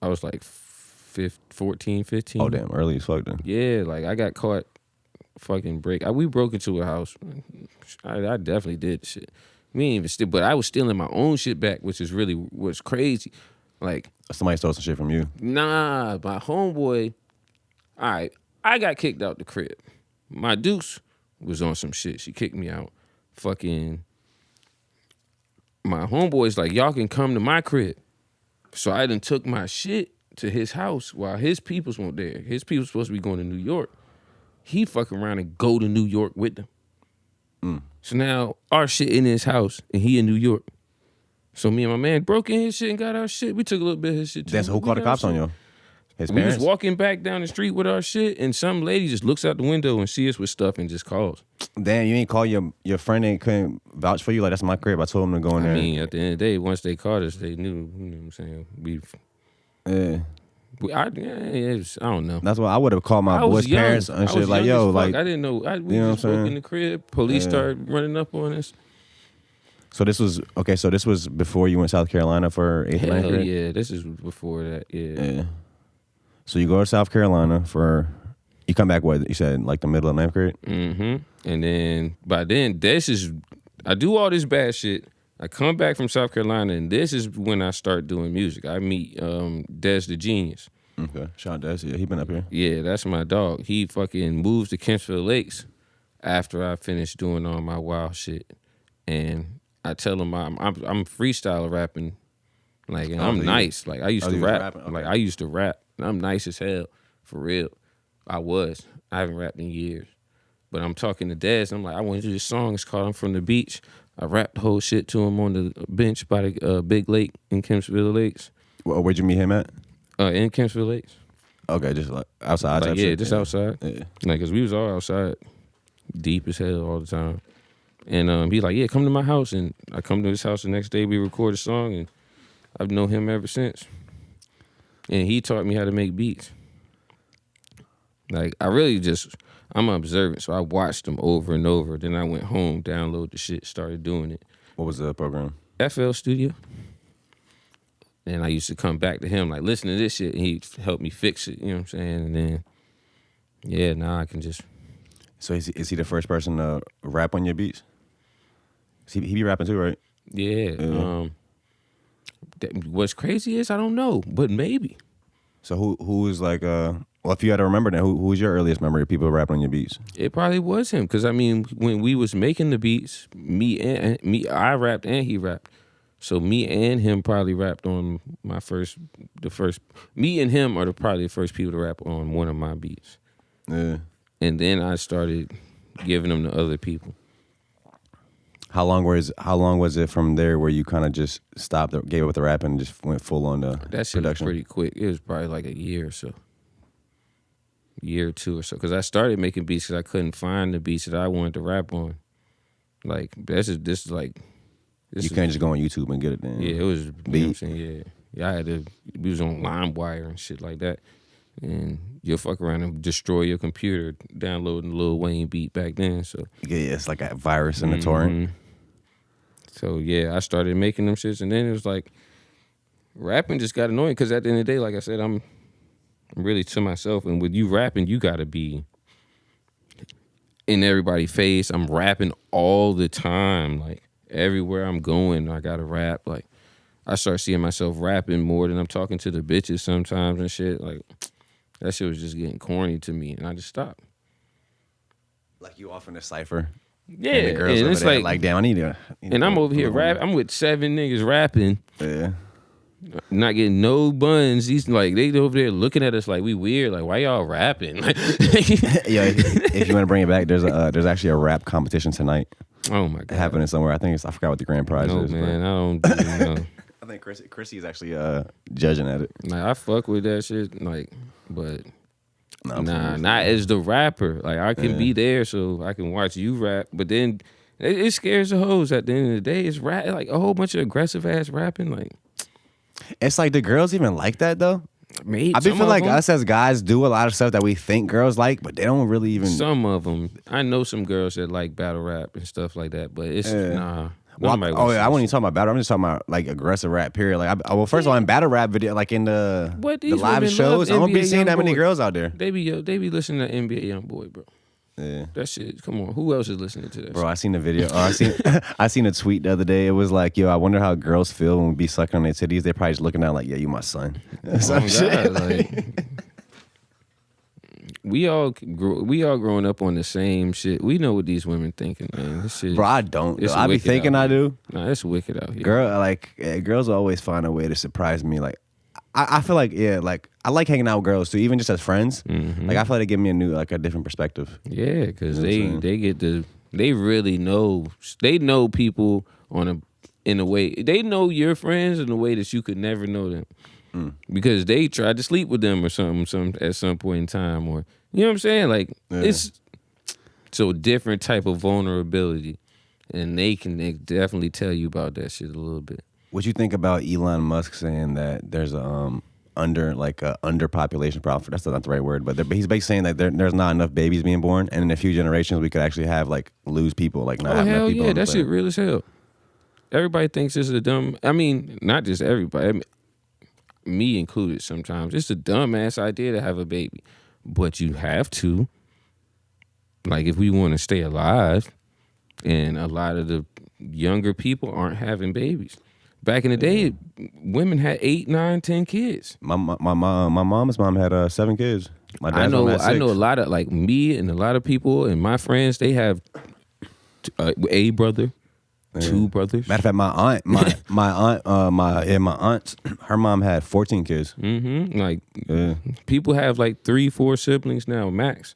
B: I was like 14, 15.
A: Oh, damn. Early as fuck then.
B: Yeah, like I got caught fucking we broke into a house. I definitely did the shit. We ain't even steal, but I was stealing my own shit back, which is really what's crazy. Like,
A: somebody stole some shit from you.
B: Nah, my homeboy. All right, I got kicked out the crib. My deuce was on some shit. She kicked me out. Fucking, my homeboy's like, y'all can come to my crib. So I done took my shit to his house while his peoples weren't there. His people's supposed to be going to New York. He fuck around and go to New York with them. So now our shit in his house and he in New York. So me and my man broke in his shit and got our shit. We took a little bit of his shit too.
A: That's who called the cops on you? His parents?
B: We was walking back down the street with our shit, and some lady just looks out the window and sees us with stuff and just calls.
A: Damn, you ain't call your friend and couldn't vouch for you? Like, that's my crib. I told him to go in there.
B: I mean, at the end of the day, once they caught us, they knew, you know what I'm saying? I don't know.
A: That's why I would have called my boy's parents and shit. Like, yo, like,
B: I didn't know. We
A: you know
B: just broke in the crib. Police started running up on us.
A: So this was before you went to South Carolina for 8th
B: Hell
A: grade?
B: Yeah, this is before that. Yeah.
A: So you go to South Carolina you come back, what, you said, like the middle of 9th grade?
B: Mm-hmm. And then, by then, I do all this bad shit. I come back from South Carolina, and this is when I start doing music. I meet Des the Genius.
A: Okay. Shout out Des. Yeah, he been up here.
B: Yeah, that's my dog. He fucking moves to Kempsville Lakes after I finish doing all my wild shit. And I tell him I'm freestyle rapping. Like, and I'm nice. Like, I used to rap. Okay. Like, I used to rap. I'm nice as hell, for real. I haven't rapped in years. But I'm talking to Dez. I'm like, I want to do this song. It's called I'm From the Beach. I rapped the whole shit to him on the bench by the big lake in Kempsville Lakes.
A: Where'd you meet him at?
B: In Kempsville Lakes.
A: Okay, just like outside type shit?
B: Just outside. Yeah. Like, because we was all outside, deep as hell all the time. And he's like, yeah, come to my house. And I come to his house the next day. We record a song, and I've known him ever since. And he taught me how to make beats. Like, I'm observant, so I watched him over and over. Then I went home, downloaded the shit, started doing it.
A: What was the program?
B: FL Studio. And I used to come back to him, like, listen to this shit, and he'd help me fix it, you know what I'm saying? And then, yeah, now I can just...
A: So is he the first person to rap on your beats? He be rapping too, right?
B: Yeah. What's crazy is I don't know, but maybe.
A: So who is like well, if you had to remember that, who was your earliest memory of people rapping on your beats?
B: It probably was him, because I mean, when we was making the beats, I rapped and he rapped. So me and him probably rapped on the first. Me and him are probably the first people to rap on one of my beats.
A: Yeah.
B: And then I started giving them to other people.
A: How long was it from there where you kind of just stopped, gave up the rap and just went full on the
B: That shit
A: production?
B: was pretty quick. It was probably like a year or so. Year or two or so. Because I started making beats because I couldn't find the beats that I wanted to rap on. Like, you can't just go
A: on YouTube and get it then.
B: Yeah, it was, you know what I'm saying? Yeah, I had to, we was on LimeWire and shit like that. And you'll fuck around and destroy your computer downloading Lil Wayne beat back then. So
A: yeah, it's like a virus in the torrent.
B: So yeah, I started making them shits, and then it was like rapping just got annoying because at the end of the day, like I said, I'm really to myself, and with you rapping, you gotta be in everybody's face. I'm rapping all the time, like everywhere I'm going, I gotta rap. Like I start seeing myself rapping more than I'm talking to the bitches sometimes and shit. Like that shit was just getting corny to me, and I just stopped.
A: Like you off in a cypher.
B: Yeah,
A: and the girls
B: and
A: over
B: it's
A: there
B: like
A: damn, I need to.
B: And I'm over here rapping. I'm with 7 niggas rapping.
A: Yeah.
B: Not getting no buns. These like they over there looking at us like we weird. Like why y'all rapping? Like,
A: yeah, if you want to bring it back, there's actually a rap competition tonight.
B: Oh my god,
A: happening somewhere. I think I forgot what the grand prize is.
B: No man, I don't even know.
A: I think Chrissy is actually judging at it.
B: Like I fuck with that shit. Like, but nah, not as the rapper. Like I can be there so I can watch you rap. But then it scares the hoes. At the end of the day, it's rap like a whole bunch of aggressive ass rapping. Like.
A: It's like, do girls even like that though?
B: Maybe.
A: I be feeling like us as guys do a lot of stuff that we think girls like, but they don't really even.
B: Some of them. I know some girls that like battle rap and stuff like that, but it's nah.
A: Well, I wasn't even talking about battle. I'm just talking about like aggressive rap. Period. Like, first of all, in battle rap video, like in the live shows, I don't be seeing that many girls out there.
B: They be listening to NBA YoungBoy, bro.
A: Yeah.
B: That shit, come on. Who else is listening to that?
A: Bro, I seen the video. I seen a tweet the other day. It was like, yo, I wonder how girls feel when we be sucking on their titties. They're probably just looking down like, yeah, you my son. Some shit.
B: Like, we all growing up on the same shit. We know what these women thinking, man. This shit,
A: bro, I don't. I be thinking I do.
B: Nah, it's wicked out here.
A: Girls always find a way to surprise me. Like, I feel like, like I like hanging out with girls too, even just as friends.
B: Mm-hmm.
A: Like I feel like they give me a different perspective.
B: Yeah, because they really know. They know people in a way. They know your friends in a way that you could never know them. Because they tried to sleep with them or something at some point in time, or you know what I'm saying? Like it's so different type of vulnerability, and they definitely tell you about that shit a little bit.
A: What you think about Elon Musk saying that there's a underpopulation problem? That's not the right word, but he's basically saying that there's not enough babies being born, and in a few generations we could actually have lose people, not have enough people.
B: Yeah, that shit real as hell. Everybody thinks this is a dumb. I mean, not just everybody. I mean, me included. Sometimes it's a dumbass idea to have a baby, but you have to. Like if we want to stay alive, and a lot of the younger people aren't having babies. Back in the day, women had 8, 9, 10 kids.
A: My mom's mom had 7 kids. My dad's mom had 6.
B: I know a lot of me and a lot of people and my friends. They have a brother, 2 brothers.
A: Matter of fact, my aunt, her mom had 14 kids.
B: Mm-hmm. People have 3, 4 siblings now max.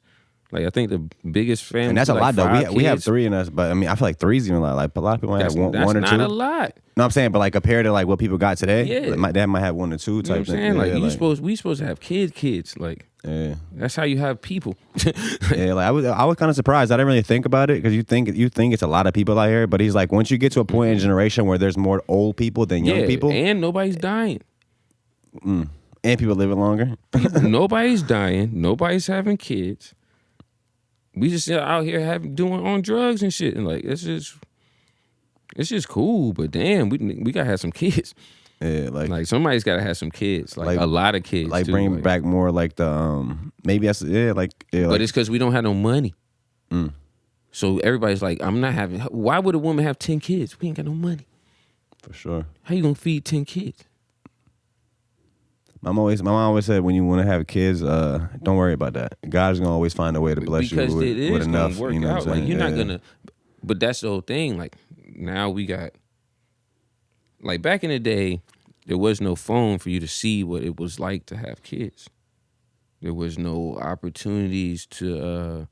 B: I think the biggest family.
A: And that's a lot though. We have 3 in us, but I mean I feel like 3 is even a lot. A lot of people might have one or 2.
B: That's not a lot.
A: No, I'm saying, but compared to what people got today, my dad might have 1 or 2 type.
B: You know what I'm saying? We supposed to have kids. That's how you have people.
A: I was kind of surprised. I didn't really think about it because you think it's a lot of people out here, but he's like, once you get to a point in generation where there's more old people than young people,
B: and nobody's dying,
A: and people living longer.
B: Nobody's dying. Nobody's having kids. We just out here doing on drugs and shit, and it's just cool. But damn, we gotta have some kids. Yeah, somebody's gotta have some kids, a lot of kids.
A: Bring back more the maybe that's
B: But it's because we don't have no money. So everybody's like, I'm not having. Why would a woman have 10 kids? We ain't got no money.
A: For sure.
B: How you gonna feed 10 kids?
A: My mom always said, when you want to have kids, don't worry about that. God's gonna always find a way to bless
B: Because
A: you
B: it is
A: with enough.
B: gonna work
A: You know
B: out.
A: what I'm saying?
B: Like you're not gonna. But that's the whole thing. Like now we got. Like back in the day, there was no phone for you to see what it was like to have kids. There was no opportunities to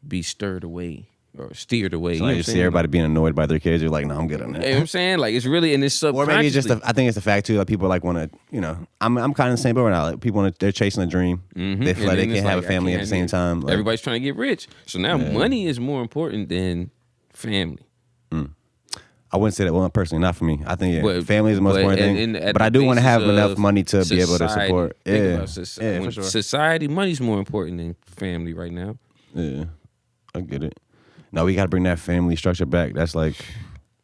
B: be stirred away or steered away.
A: So you see everybody being annoyed by their kids. You're like, no, I'm good on that.
B: You know what I'm saying? Like it's really, and it's subconsciously.
A: Or maybe it's just, I think it's the fact too that people like want to, I'm kind of the same boat now. Like, people they're chasing a dream.
B: Mm-hmm.
A: They feel like they can't have a family at the same time. Like,
B: everybody's trying to get rich. So now money is more important than family.
A: I wouldn't say that. Well, personally, not for me. I think family is the most important thing. But I do want to have enough money to be able to support. For sure.
B: Society, money's more important than family right now.
A: Yeah, I get it. No, we got to bring that family structure back. That's like,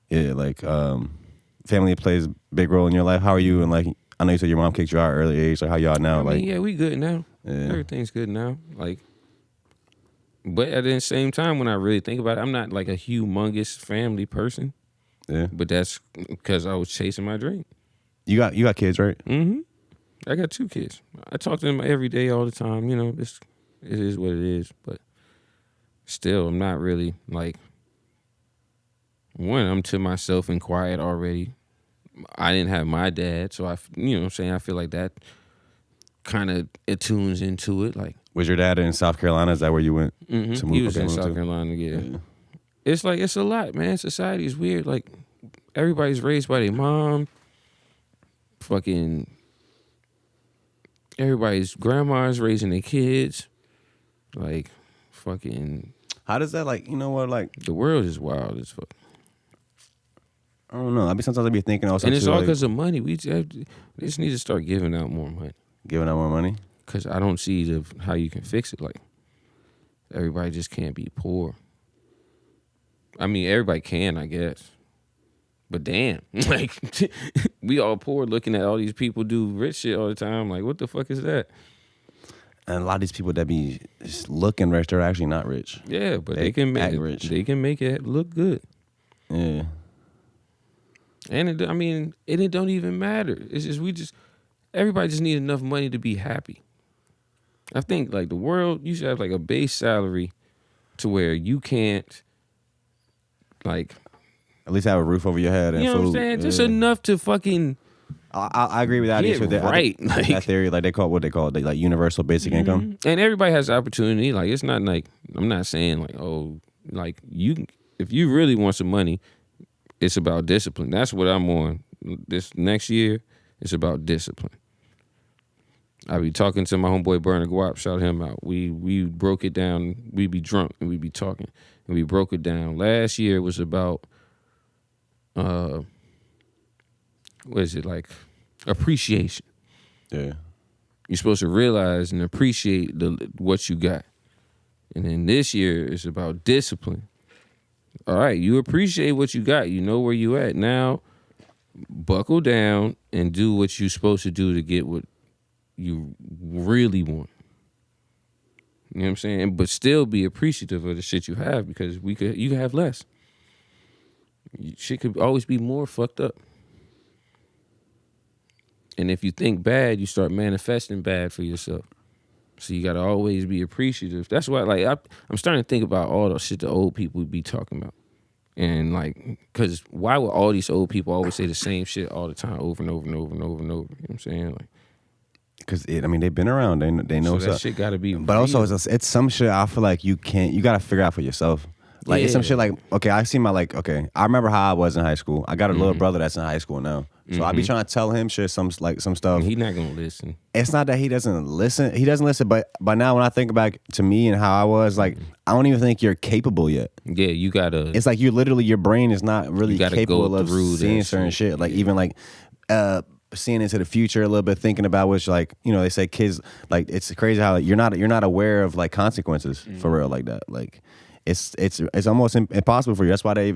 A: family plays a big role in your life. How are you? And like, I know you said your mom kicked you out at an early age. Like, how y'all now?
B: We good now. Yeah. Everything's good now. Like, but at the same time, when I really think about it, I'm not like a humongous family person.
A: Yeah.
B: But that's because I was chasing my dream.
A: You got kids, right?
B: Mm-hmm. I got 2 kids. I talk to them every day, all the time. It is what it is. But still, I'm not really like, I'm to myself and quiet already. I didn't have my dad, so I feel like that kind of attunes into it. Like,
A: was your dad in South Carolina? Is that where you went to move?
B: He was in South Carolina, yeah. It's like, it's a lot, man. Society is weird. Like, everybody's raised by their mom. Fucking everybody's grandma's raising their kids. Like, fucking.
A: How does that, like, like.
B: The world is wild as fuck.
A: I don't know. Sometimes I be thinking also.
B: And it's all because of money. We just need to start giving out more money.
A: Giving out more money?
B: Because I don't see how you can fix it. Like, everybody just can't be poor. I mean, everybody can, I guess. But damn, like, we all poor looking at all these people do rich shit all the time. Like, what the fuck is that?
A: And a lot of these people that be just looking rich, they're actually not rich.
B: Yeah, but they can make it rich. They can make it look good.
A: Yeah.
B: And it don't even matter. It's just everybody just need enough money to be happy. I think like the world, you should have like a base salary to where you can't like
A: at least have a roof over your head and
B: food. You know what I'm saying? Just enough to fucking.
A: I agree with that.
B: Right,
A: like, that theory, like they call it like universal basic income.
B: And everybody has opportunity. Like it's not like I'm not saying like if you really want some money, it's about discipline. That's what I'm on. This next year, it's about discipline. I be talking to my homeboy Burner Guap, shout him out. We broke it down. We be drunk and we be talking. And we broke it down. Last year was about what is it, like appreciation.
A: Yeah.
B: You're supposed to realize and appreciate what you got. And then this year is about discipline. All right, you appreciate what you got. You know where you at. Now, buckle down and do what you're supposed to do to get what you really want. You know what I'm saying? But still be appreciative of the shit you have because you can have less. Shit could always be more fucked up. And if you think bad, you start manifesting bad for yourself. So you got to always be appreciative. That's why, like, I'm starting to think about all the shit the old people would be talking about. And, like, because why would all these old people always say the same shit all the time over and over and over and over and over? You know what I'm saying? Like,
A: because they've been around. They know
B: so that shit got to be.
A: But also, it's some shit I feel like you got to figure out for yourself. Like, it's some shit like, okay, I remember how I was in high school. I got a little brother that's in high school now. So I be trying to tell him shit, some stuff.
B: He's not going to listen.
A: It's not that he doesn't listen. He doesn't listen, but by now when I think back to me and how I was, like, I don't even think you're capable yet.
B: Yeah, you got to.
A: It's like your brain is not really capable of seeing certain shit. Like, even like seeing into the future a little bit, thinking about which, like, they say kids, like, it's crazy how you're not aware of like consequences for real like that. Like, it's almost impossible for you. That's why they.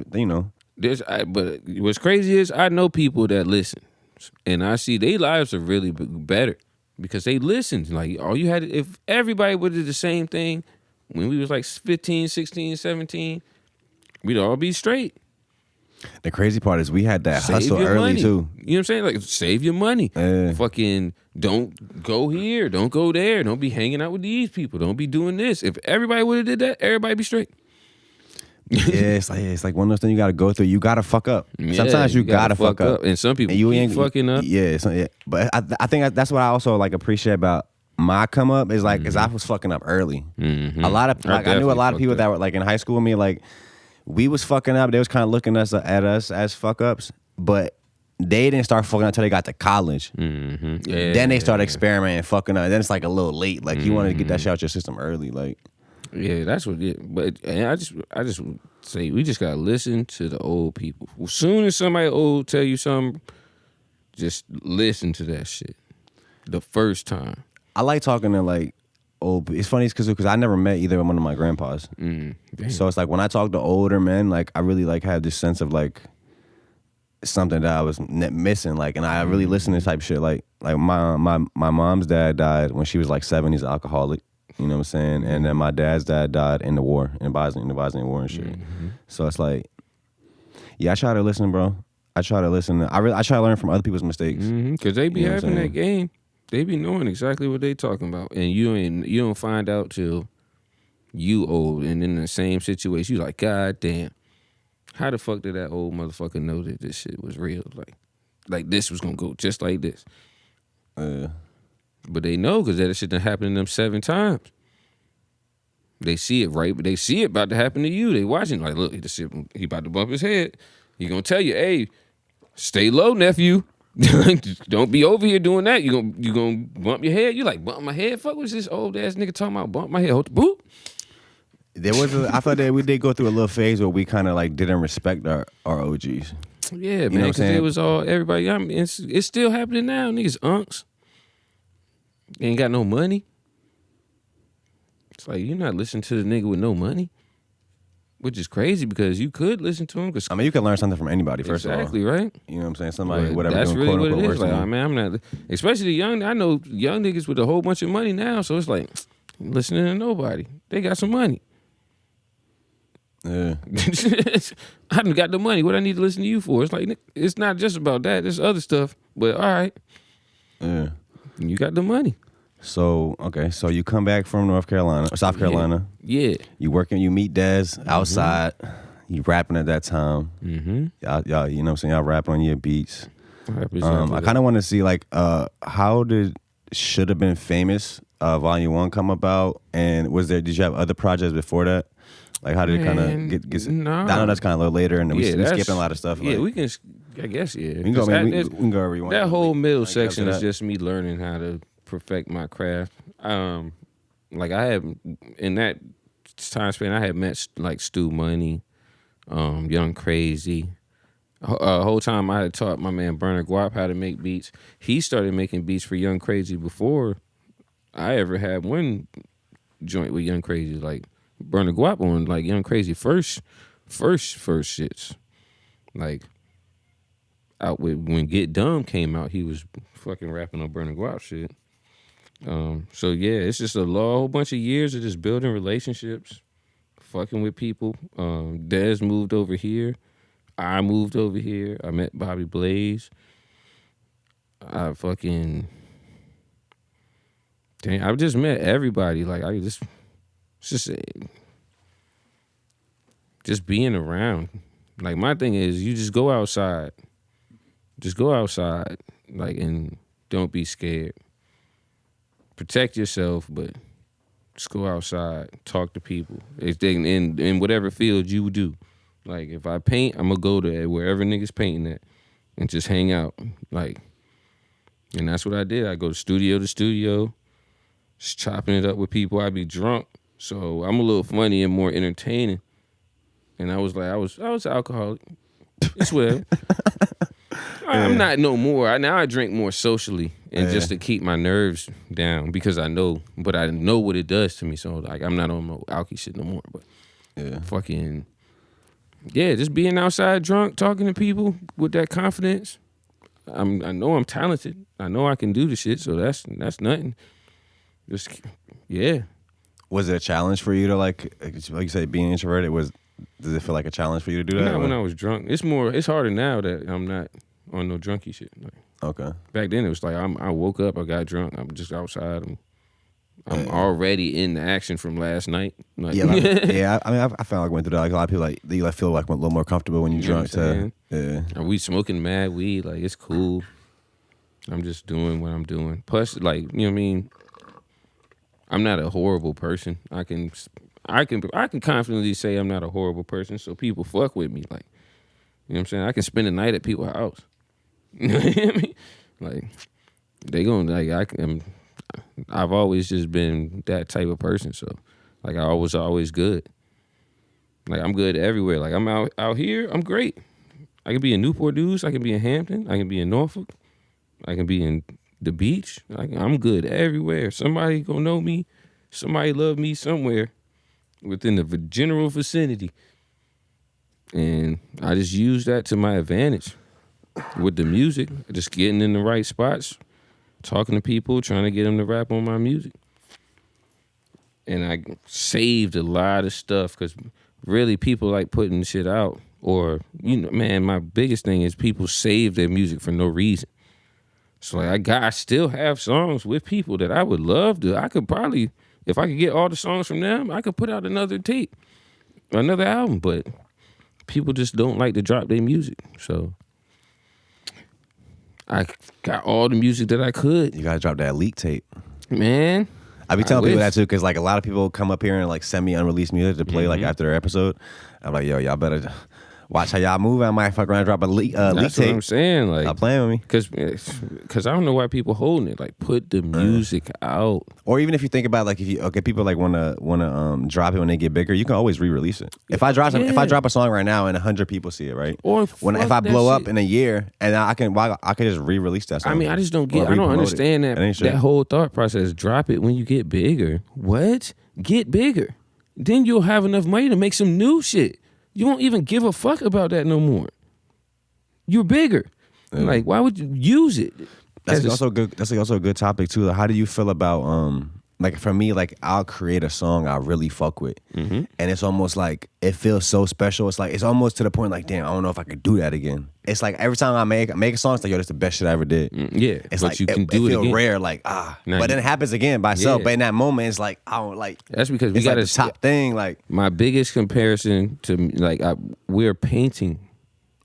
B: But what's crazy is I know people that listen, and I see their lives are really better because they listened. Like, all you had, if everybody would do the same thing when we was like 15, 16, 17, we'd all be straight.
A: The crazy part is we had that
B: Save
A: hustle
B: your
A: early
B: money.
A: too.
B: You know what I'm saying? Like, save your money. Fucking don't go here. Don't go there. Don't be hanging out with these people. Don't be doing this. If everybody would have did that, everybody be straight.
A: Yeah, it's like one of those things you got to go through. You got to fuck up. Sometimes you gotta fuck up.
B: And some people
A: and you
B: keep
A: ain't
B: fucking up.
A: Yeah, but I think that's what I also like appreciate about my come up is like, cause I was fucking up early. A lot of like I knew a lot of people that were like in high school with me. Like we was fucking up. They was kind of looking at us as fuck ups, but they didn't start fucking up until they got to college.
B: Yeah.
A: Then they started experimenting, fucking up. Then it's like a little late. Like you wanted to get that shit out your system early. Like
B: yeah, that's what. Yeah, but and I just say we just gotta listen to the old people. As soon as somebody old tell you something, just listen to that shit the first time.
A: I like talking to like old. It's funny because I never met either one of my grandpas. So it's like when I talk to older men, like I really like had this sense of like something that I was missing. Like, and I really listen to type shit. Like my mom's dad died when she was like 7. He's an alcoholic. You know what I'm saying? And then my dad's dad died in the war, in the Bosnian War and shit. So it's like, yeah, I try to listen, bro. I try to listen. I try to learn from other people's mistakes.
B: Because they be having that game. They be knowing exactly what they talking about. And you don't find out till you old and in the same situation. You like, God damn. How the fuck did that old motherfucker know that this shit was real? Like this was going to go just like this. But they know because that shit done happened to them 7 times. They see it, right? But they see it about to happen to you. They watching like, look, this shit, he about to bump his head. He gonna tell you, hey, stay low, nephew. Don't be over here doing that. You gonna bump your head. You like, bump my head? Fuck, what's this old ass nigga talking about? Bump my head. Boop.
A: I thought that we did go through a little phase where we kind of like didn't respect our OGs.
B: Yeah, man, because it was all everybody. I mean, it's still happening now. Niggas unks ain't got no money. It's like you're not listening to the nigga with no money, which is crazy because you could listen to him. Cause
A: I mean, you can learn something from anybody. First
B: exactly,
A: of all,
B: right?
A: You know what I'm saying? Somebody,
B: But
A: whatever.
B: That's
A: doing,
B: really
A: quote,
B: what it
A: unquote,
B: is. Like, I mean, I'm not, especially the young. I know young niggas with a whole bunch of money now, so it's like listening to nobody. They got some money.
A: Yeah.
B: I done got the money. What I need to listen to you for? It's like it's not just about that. There's other stuff. But all right,
A: Yeah.
B: You got the money.
A: So okay, so you come back from South Carolina.
B: Yeah.
A: You working. You meet Dez outside. You rapping at that time. Y'all, you know what I'm saying? Y'all rapping on your beats. I kind of want to see like how did Should Have Been Famous Volume 1 come about, and did you have other projects before that? Like how did it kind of get?
B: No.
A: I know that's kind of a little later, and we skipping a lot of stuff.
B: Yeah,
A: like,
B: we can. I guess yeah.
A: We can go. We can go wherever you want.
B: That whole middle
A: like,
B: section is just me learning how to perfect my craft. Like I have in that time span, I had met like Stu Money, Young Crazy. Whole time I had taught my man Burner Guap how to make beats. He started making beats for Young Crazy before I ever had one joint with Young Crazy. Like Burner Guap on like Young Crazy first shits. Like out with when Get Dumb came out, he was fucking rapping on Burner Guap shit. So yeah, it's just a whole bunch of years of just building relationships, fucking with people. Dez moved over here. I moved over here. I met Bobby Blaze. I just met everybody. Like just being around. Like my thing is, you just go outside. Just go outside, like, and don't be scared. Protect yourself, but just go outside, talk to people. In whatever field you do. Like, if I paint, I'm going to go to wherever niggas painting at and just hang out. Like, and that's what I did. I go to studio, just chopping it up with people. I be drunk, so I'm a little funny and more entertaining. And I was like, I was an alcoholic. It's well. I'm not no more. Now I drink more socially and just to keep my nerves down because I know what it does to me. So like I'm not on no alky shit no more. But fucking just being outside drunk, talking to people with that confidence. I know I'm talented. I know I can do the shit. So that's nothing. Just
A: Was it a challenge for you to like you said being introverted? Does it feel like a challenge for you to do that?
B: Not when I was drunk. It's harder now that I'm not on no drunkie shit. Like,
A: okay.
B: back then it was like I woke up, I got drunk, I'm just outside. I'm already in the action from last night. Like,
A: Yeah, I mean, I found like went through that. Like a lot of people like they feel like a little more comfortable when you're drunk.
B: Are we smoking mad weed? Like it's cool. I'm just doing what I'm doing. Plus, like you know what I mean. I'm not a horrible person. I can confidently say I'm not a horrible person. So people fuck with me. Like you know what I'm saying. I can spend a night at people's house. You know what I mean? Like they gonna like I've always just been that type of person. So like I was always good. Like I'm good everywhere. Like I'm out here, I'm great. I can be in Newport News, I can be in Hampton, I can be in Norfolk, I can be in the beach. Like I'm good everywhere. Somebody gonna know me, somebody love me somewhere within the general vicinity. And I just use that to my advantage with the music, just getting in the right spots, talking to people, trying to get them to rap on my music. And I saved a lot of stuff because really people like putting shit out. Or, you know, man, my biggest thing is people save their music for no reason. So like I still have songs with people that I would love to. I could probably, if I could get all the songs from them, I could put out another tape, another album. But people just don't like to drop their music. So I got all the music that I could.
A: You gotta drop that leak tape,
B: man.
A: I be telling people that too, because like a lot of people come up here and like send me unreleased music to play like after their episode. I'm like, yo, y'all better watch how y'all move. I might fuck around and drop a leak tape.
B: That's what I'm saying. Like,
A: stop playing with me.
B: Because I don't know why people holding it. Like, put the music out.
A: Or even if you think about like if people like wanna drop it when they get bigger, you can always re-release it. If I drop a song right now and 100 people see it, right?
B: Or
A: if I blow up in a year and I can just re-release that song.
B: I mean, I just don't get. I don't understand that whole thought process. Drop it when you get bigger. What? Get bigger. Then you'll have enough money to make some new shit. You won't even give a fuck about that no more. You're bigger. Yeah. Like, why would you use it?
A: That's also good. That's also a good topic too. How do you feel about like for me, like I'll create a song I really fuck with, and it's almost like it feels so special. It's like it's almost to the point like, damn, I don't know if I could do that again. It's like every time I make a song, it's like, yo, that's the best shit I ever did.
B: Yeah,
A: it's
B: but
A: like
B: you can do it
A: feel
B: again.
A: Rare, like but then it happens again by itself. But in that moment, it's like I don't like.
B: That's because we got
A: like the top thing. Like
B: my biggest comparison to like we're painting.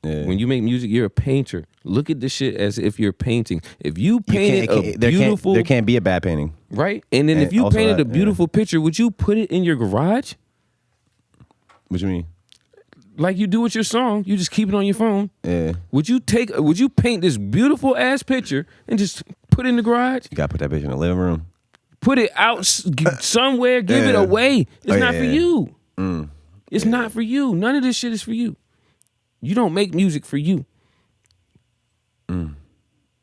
B: Yeah. When you make music, you're a painter. Look at the shit as if you're painting. If you painted
A: there can't be a bad painting,
B: right? And then if you painted a beautiful picture, would you put it in your garage?
A: What you mean?
B: Like you do with your song, you just keep it on your phone.
A: Yeah.
B: Would you paint this beautiful ass picture and just put it in the garage?
A: You gotta put that bitch in the living room.
B: Put it out somewhere. Give it away. It's not for you. It's not for you. None of this shit is for you. You don't make music for you.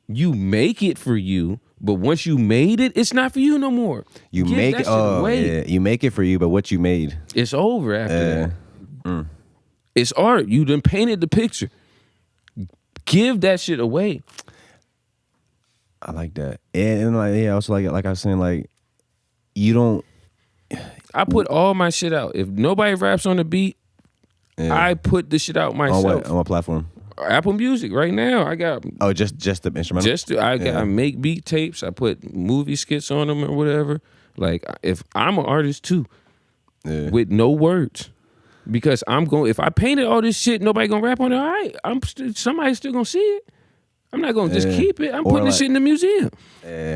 B: You make it for you, but once you made it, it's not for you no more.
A: You make it for you, but what you made,
B: it's over after that. It's art. You done painted the picture. Give that shit away.
A: I like that, and like also like I was saying, like you don't.
B: I put all my shit out. If nobody raps on the beat. Yeah. I put the shit out myself.
A: On what platform?
B: Apple Music right now. I got
A: just the instrumental.
B: I make beat tapes. I put movie skits on them or whatever. Like if I'm an artist too, with no words, because if I painted all this shit, nobody gonna rap on it. All right, somebody's still gonna see it. I'm not gonna just keep it. I'm putting this shit in the museum.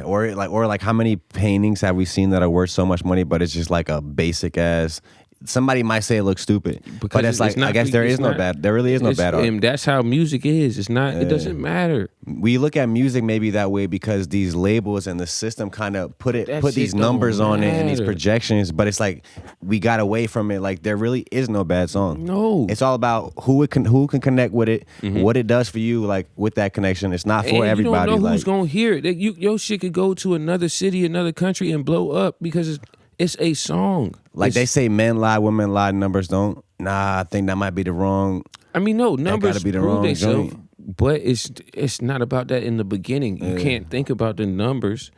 A: Or like how many paintings have we seen that are worth so much money, but it's just like a basic ass. Somebody might say it looks stupid, but it's like I guess there really is no bad art.
B: And that's how music is. It's not. It doesn't matter.
A: We look at music maybe that way because these labels and the system kind of put these numbers on it and these projections. But it's like we got away from it. Like there really is no bad song.
B: No,
A: it's all about who can connect with it, what it does for you. Like with that connection, it's not for everybody.
B: You don't know who's gonna hear it. Your shit could go to another city, another country, and blow up because it's a song.
A: Like they say men lie, women lie, numbers don't. Nah, I think that might be the wrong.
B: I mean, no, numbers
A: be the wrong
B: themselves, but it's not about that in the beginning. You can't think about the numbers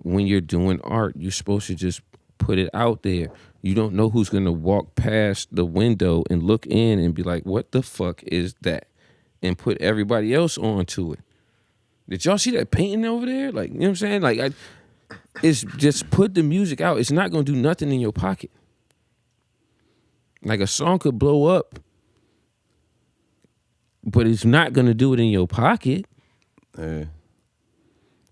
B: when you're doing art. You're supposed to just put it out there. You don't know who's gonna walk past the window and look in and be like, what the fuck is that? And put everybody else onto it. Did y'all see that painting over there? Like, you know what I'm saying? Like, it's just put the music out. It's not gonna do nothing in your pocket. Like, a song could blow up, but it's not gonna do it in your pocket.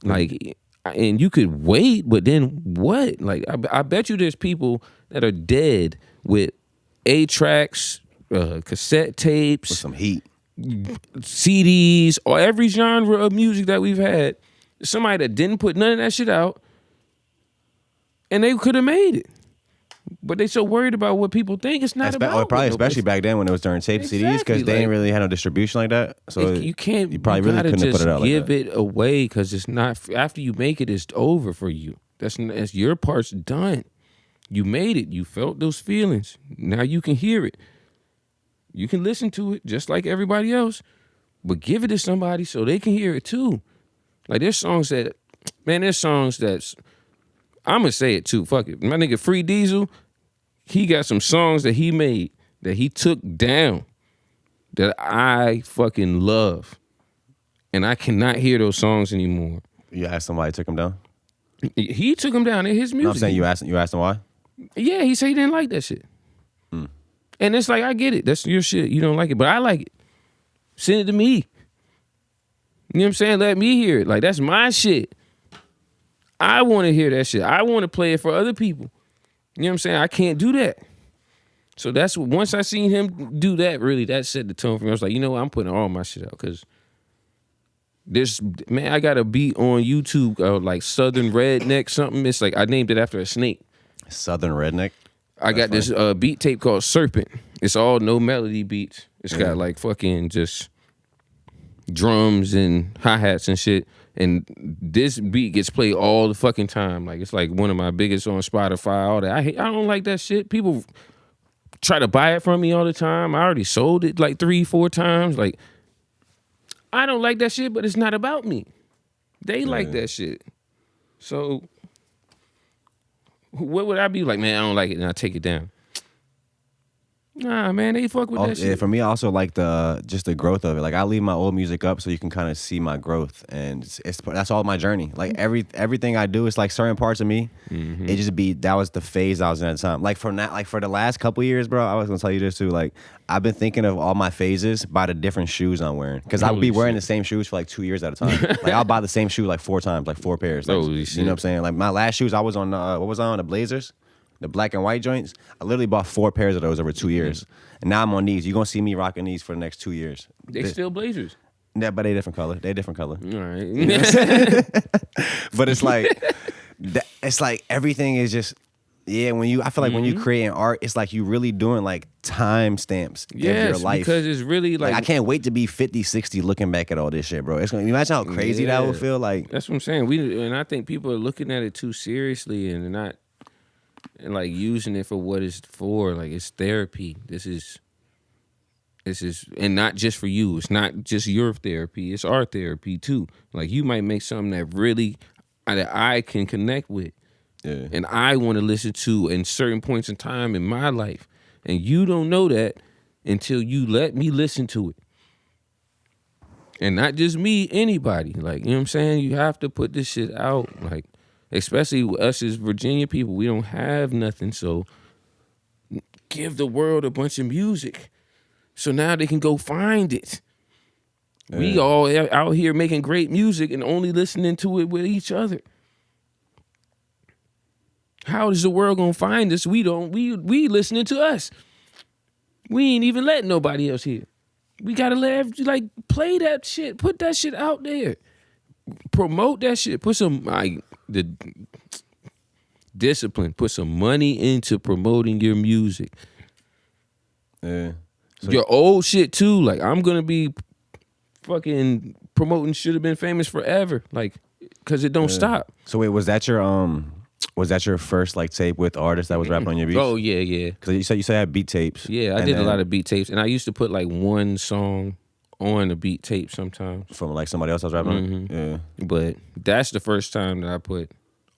B: Like, and you could wait, but then what? Like, I bet you there's people that are dead with 8-tracks, cassette tapes,
A: with some heat,
B: CDs, or every genre of music that we've had. Somebody that didn't put none of that shit out, and they could have made it. But they so worried about what people think. It's not about
A: probably
B: it.
A: Especially back then when it was during tape CDs, because they didn't really have no distribution like that. So
B: you can't.
A: You probably really couldn't have put it out like that.
B: Give it away because it's not. After you make it, it's over for you. That's your part's done. You made it. You felt those feelings. Now you can hear it. You can listen to it just like everybody else, but give it to somebody so they can hear it too. Like, there's songs that, man, I'm going to say it too. Fuck it. My nigga Free Diesel, he got some songs that he made that he took down that I fucking love. And I cannot hear those songs anymore.
A: You asked somebody to take them down?
B: He took them down in his music.
A: No, I'm saying you asked him why?
B: Yeah, he said he didn't like that shit. And it's like, I get it. That's your shit. You don't like it, but I like it. Send it to me. You know what I'm saying? Let me hear it. Like, that's my shit. I want to hear that shit. I want to play it for other people. You know what I'm saying? I can't do that. So that's what, once I seen him do that, really, that set the tone for me. I was like, you know what? I'm putting all my shit out because I got a beat on YouTube, like Southern Redneck something. It's like, I named it after a snake.
A: Southern Redneck?
B: I got this beat tape called Serpent. It's all no melody beats. It's got like fucking just drums and hi-hats and shit. And this beat gets played all the fucking time. Like, it's like one of my biggest on Spotify, all that. I don't like that shit. People try to buy it from me all the time. I already sold it like 3-4 times. Like, I don't like that shit, but it's not about me. They like that shit. So what would I be like, man, I don't like it, and I take it down? Nah, man, they fuck with that shit.
A: Yeah, for me, I also like just the growth of it. Like, I leave my old music up so you can kind of see my growth, and that's all my journey. Like, everything I do, it's like certain parts of me. It just that was the phase I was in at the time. Like, for the last couple years, bro, I was gonna tell you this too. Like, I've been thinking of all my phases by the different shoes I'm wearing, because I'll be wearing the same shoes for like 2 years at a time. Like, I'll buy the same shoe like 4 times, like 4 pairs. Like,
B: Holy shit.
A: You know what I'm saying? Like, my last shoes, I was on what was I on, the Blazers? The black and white joints. I literally bought 4 pairs of those over 2 years. And now I'm on these. You're going to see me rocking these for the next 2 years.
B: They still Blazers.
A: Yeah, but they different color. They different color.
B: All right.
A: You know what I'm saying? But it's like everything is just, yeah, I feel like when you create an art, it's like you really doing like time stamps of your life.
B: Because it's really like,
A: I can't wait to be 50, 60 looking back at all this shit, bro. It's gonna imagine how crazy that would feel. Like,
B: that's what I'm saying. And I think people are looking at it too seriously and not like using it for what it's for. Like, it's therapy. This is, and not just for you. It's not just your therapy. It's our therapy too. Like, you might make something that I can connect with. Yeah. And I want to listen to in certain points in time in my life. And you don't know that until you let me listen to it. And not just me, anybody. Like, you know what I'm saying? You have to put this shit out. Like, especially us as Virginia people, we don't have nothing. So give the world a bunch of music so now they can go find it. Yeah. We all out here making great music and only listening to it with each other. How is the world gonna find us? We listening to us. We ain't even letting nobody else hear. We gotta play that shit. Put that shit out there. Promote that shit. Put some the discipline. Put some money into promoting your music.
A: Yeah. So
B: your old shit too. Like, I'm gonna be fucking promoting Should Have Been Famous forever. Like, cause it don't stop.
A: So wait, was that your first like tape with artists that was rapping on your beats?
B: Oh yeah.
A: Because you said you had beat tapes.
B: Yeah, I did a lot of beat tapes, and I used to put like one song on a beat tape sometimes
A: from like somebody else I was rapping on. Yeah,
B: but that's the first time that I put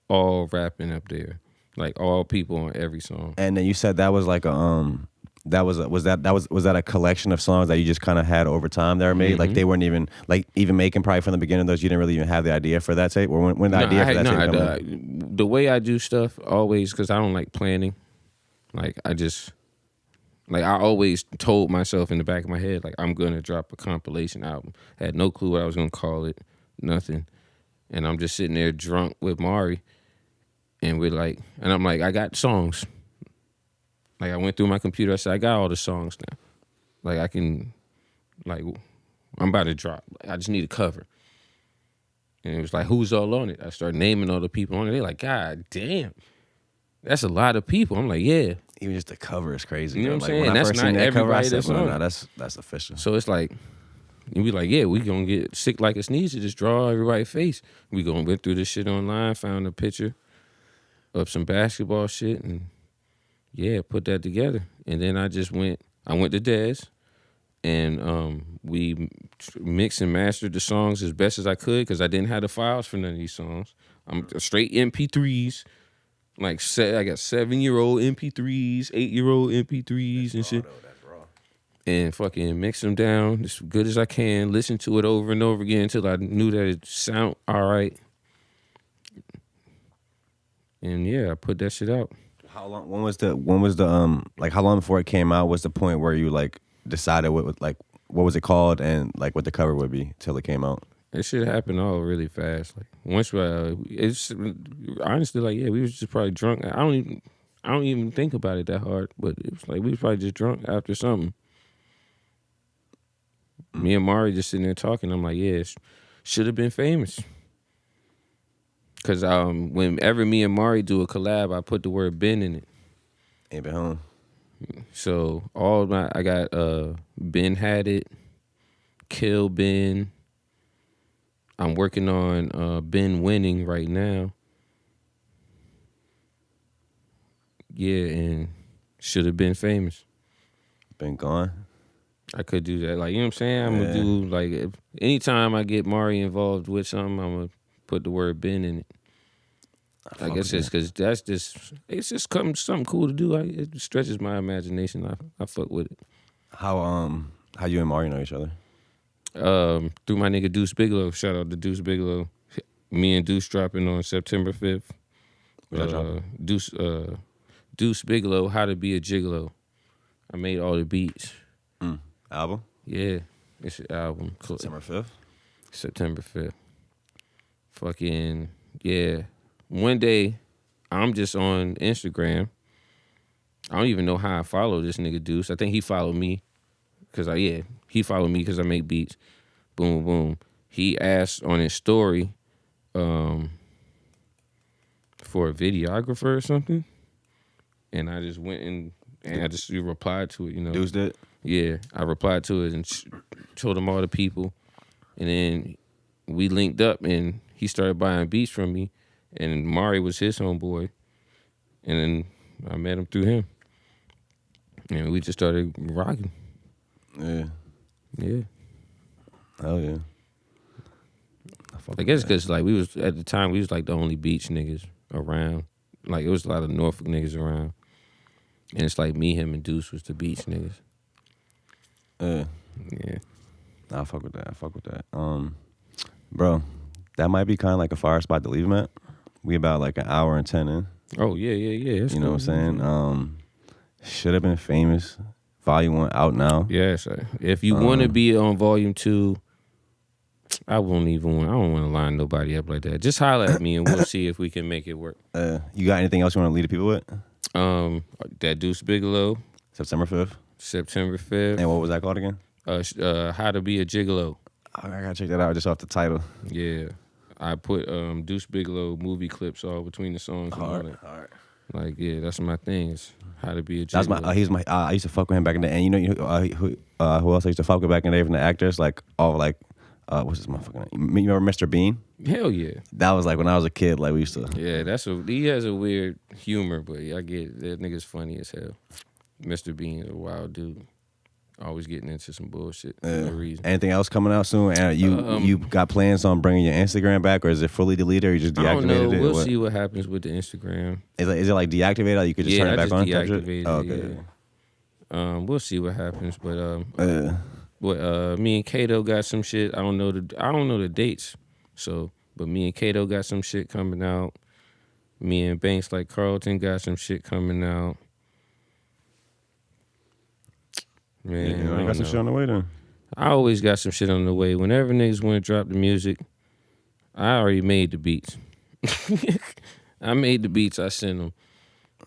B: all rapping up there. Like all people on every song.
A: And then you said that was like a was that a collection of songs that you just kind of had over time that were made? Like they weren't even making probably from the beginning of those. You didn't really even have the idea for that tape, or when the idea for that tape came in?
B: The way I do stuff always, because I don't like planning. Like I always told myself in the back of my head, like I'm gonna drop a compilation album. I had no clue what I was gonna call it, nothing. And I'm just sitting there drunk with Mari, and I'm like, I got songs. Like I went through my computer, I said, I got all the songs now. Like I can, like I'm about to drop. I just need a cover. And it was like, who's all on it? I started naming all the people on it. They're like, God damn, that's a lot of people. I'm like, yeah.
A: Even just the cover is crazy.
B: You know what I'm
A: like,
B: saying?
A: When
B: That's
A: I first
B: not
A: seen that cover, I
B: everybody
A: said,
B: that's
A: well,
B: on.
A: no, that's official.
B: So it's like, you be like, yeah, we gonna get sick like a sneeze to just draw everybody's face. We gonna went through this shit online, found a picture of some basketball shit, and yeah, put that together. And then I went to Des, and we mixed and mastered the songs as best as I could because I didn't have the files for none of these songs. I'm straight MP3s. Like I got 7-year-old MP3s, 8-year-old MP3s and shit.
A: That's raw.
B: And fucking mix them down as good as I can. Listen to it over and over again until I knew that it sound all right. And yeah, I put that shit out.
A: How long? When was the like how long before it came out was the point where you like decided what was it called and like what the cover would be till it came out?
B: That shit happened all really fast. Like once it's honestly like yeah, we was just probably drunk. I don't even think about it that hard, but it was like we was probably just drunk after something. Me and Mari just sitting there talking. I'm like, yeah, should have been famous. Cause whenever me and Mari do a collab, I put the word Ben in it.
A: Ain't been home.
B: So I got Ben Had It, Kill Ben. I'm working on Ben Winning right now. Yeah, and should have been famous.
A: Been gone.
B: I could do that. Like, you know what I'm saying? I'm going to do, like, anytime I get Mari involved with something, I'm going to put the word Ben in it. I guess it's because it's just something cool to do. It stretches my imagination. I fuck with it.
A: How you and Mari know each other?
B: Through my nigga Deuce Bigelow. Shout out to Deuce Bigelow. Me and Deuce dropping on September 5th. Deuce Bigelow, How to Be a Gigolo. I made all the beats.
A: Album?
B: Yeah, it's an album.
A: September 5th?
B: September 5th. Fucking, yeah. One day, I'm just on Instagram. I don't even know how I follow this nigga Deuce. I think he followed me. He followed me because I make beats. Boom, boom. He asked on his story for a videographer or something. And I just went and I just replied to it, you know.
A: Deuce did?
B: Yeah, I replied to it and told him all the people. And then we linked up and he started buying beats from me. And Mari was his homeboy. And then I met him through him. And we just started rocking.
A: Yeah.
B: Yeah.
A: Hell yeah.
B: I guess because like at the time we was like the only beach niggas around. Like it was a lot of Norfolk niggas around. And it's like me, him, and Deuce was the beach niggas. Yeah.
A: I fuck with that. Bro, that might be kind of like a fire spot to leave him at. We about like an hour and 10 in.
B: Oh, yeah. That's
A: you know
B: cool.
A: what I'm saying? Should have been famous. Volume 1 out now.
B: Yes. If you want to be on Volume 2, I don't want to line nobody up like that. Just holler at me and we'll see if we can make it work.
A: You got anything else you want to lead the people with?
B: That Deuce Bigelow.
A: September 5th.
B: And
A: what was that called again?
B: How to Be a Gigolo.
A: I gotta check that out just off the title.
B: Yeah. I put Deuce Bigelow movie clips all between the songs.
A: Hard.
B: Like, yeah, that's my thing. Is How to Be a Gigolo.
A: That's I used to fuck with him back in the day. And you know who else I used to fuck with back in the day from the actors? Like, all like, what's his motherfucking name? You remember Mr. Bean?
B: Hell yeah.
A: That was like when I was a kid, like we used to.
B: Yeah, he has a weird humor, but I get it. That nigga's funny as hell. Mr. Bean is a wild dude. Always getting into some bullshit for no reason.
A: Anything else coming out soon? And you got plans on bringing your Instagram back, or is it fully deleted, or you just deactivated
B: I don't know.
A: it?
B: We'll see what happens with the Instagram.
A: Is it like deactivated, or you could just turn it back on?
B: Deactivated,
A: okay.
B: Yeah. We'll see what happens, but me and Kato got some shit. I don't know the dates. So, but me and Kato got some shit coming out. Me and Banks like Carlton got some shit coming out. Man,
A: I got some shit on the way then.
B: I always got some shit on the way. Whenever niggas want to drop the music, I already made the beats. I made the beats. I sent them.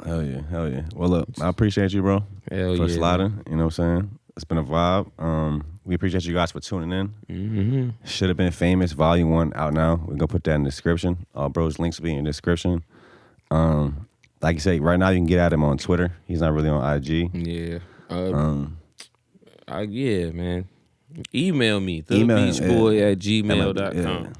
A: Hell yeah. Well, look, I appreciate you, bro. For sliding. You know what I'm saying? It's been a vibe. We appreciate you guys for tuning in.
B: Mm-hmm.
A: Should Have Been Famous, Volume 1 out now. We're going to put that in the description. All bros' links will be in the description. Like you say, right now you can get at him on Twitter. He's not really on IG.
B: Yeah. Yeah, man. Email me, thebeachboyy@gmail.com.
A: Yeah. We're going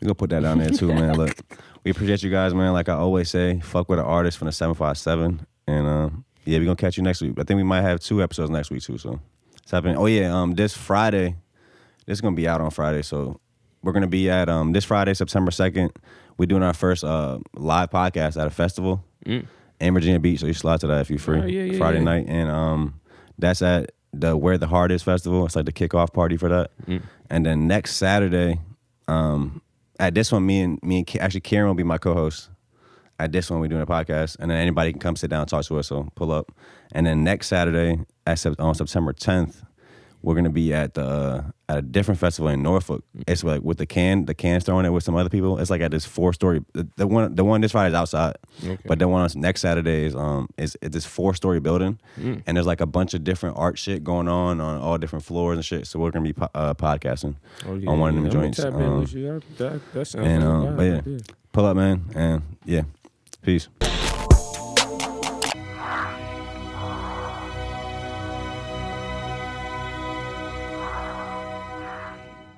A: to put that down there too, man. Look, we appreciate you guys, man. Like I always say, fuck with an artist from the 757. And yeah, we're going to catch you next week. I think we might have 2 episodes next week too. So it's happening. Oh yeah, this Friday, this is going to be out on Friday. So we're going to be at this Friday, September 2nd. We're doing our first live podcast at a festival in Virginia Beach. So you slide to that if you're free. Friday night. And that's at the Where the Heart Is Festival. It's like the kickoff party for that. And then next Saturday, at this one, me and actually Karen will be my co-host. At this one, we're doing a podcast, and then anybody can come sit down and talk to us. So pull up. And then next Saturday, on September 10th, we're gonna be at a different festival in Norfolk. It's like with the cans throwing it with some other people. It's like at this 4-story. The one this Friday is outside, but the one on next Saturday is this 4-story building, and there's like a bunch of different art shit going on all different floors and shit. So we're gonna be podcasting on one of them joints.
B: That sounds like a
A: but yeah, pull up, man, and yeah, peace.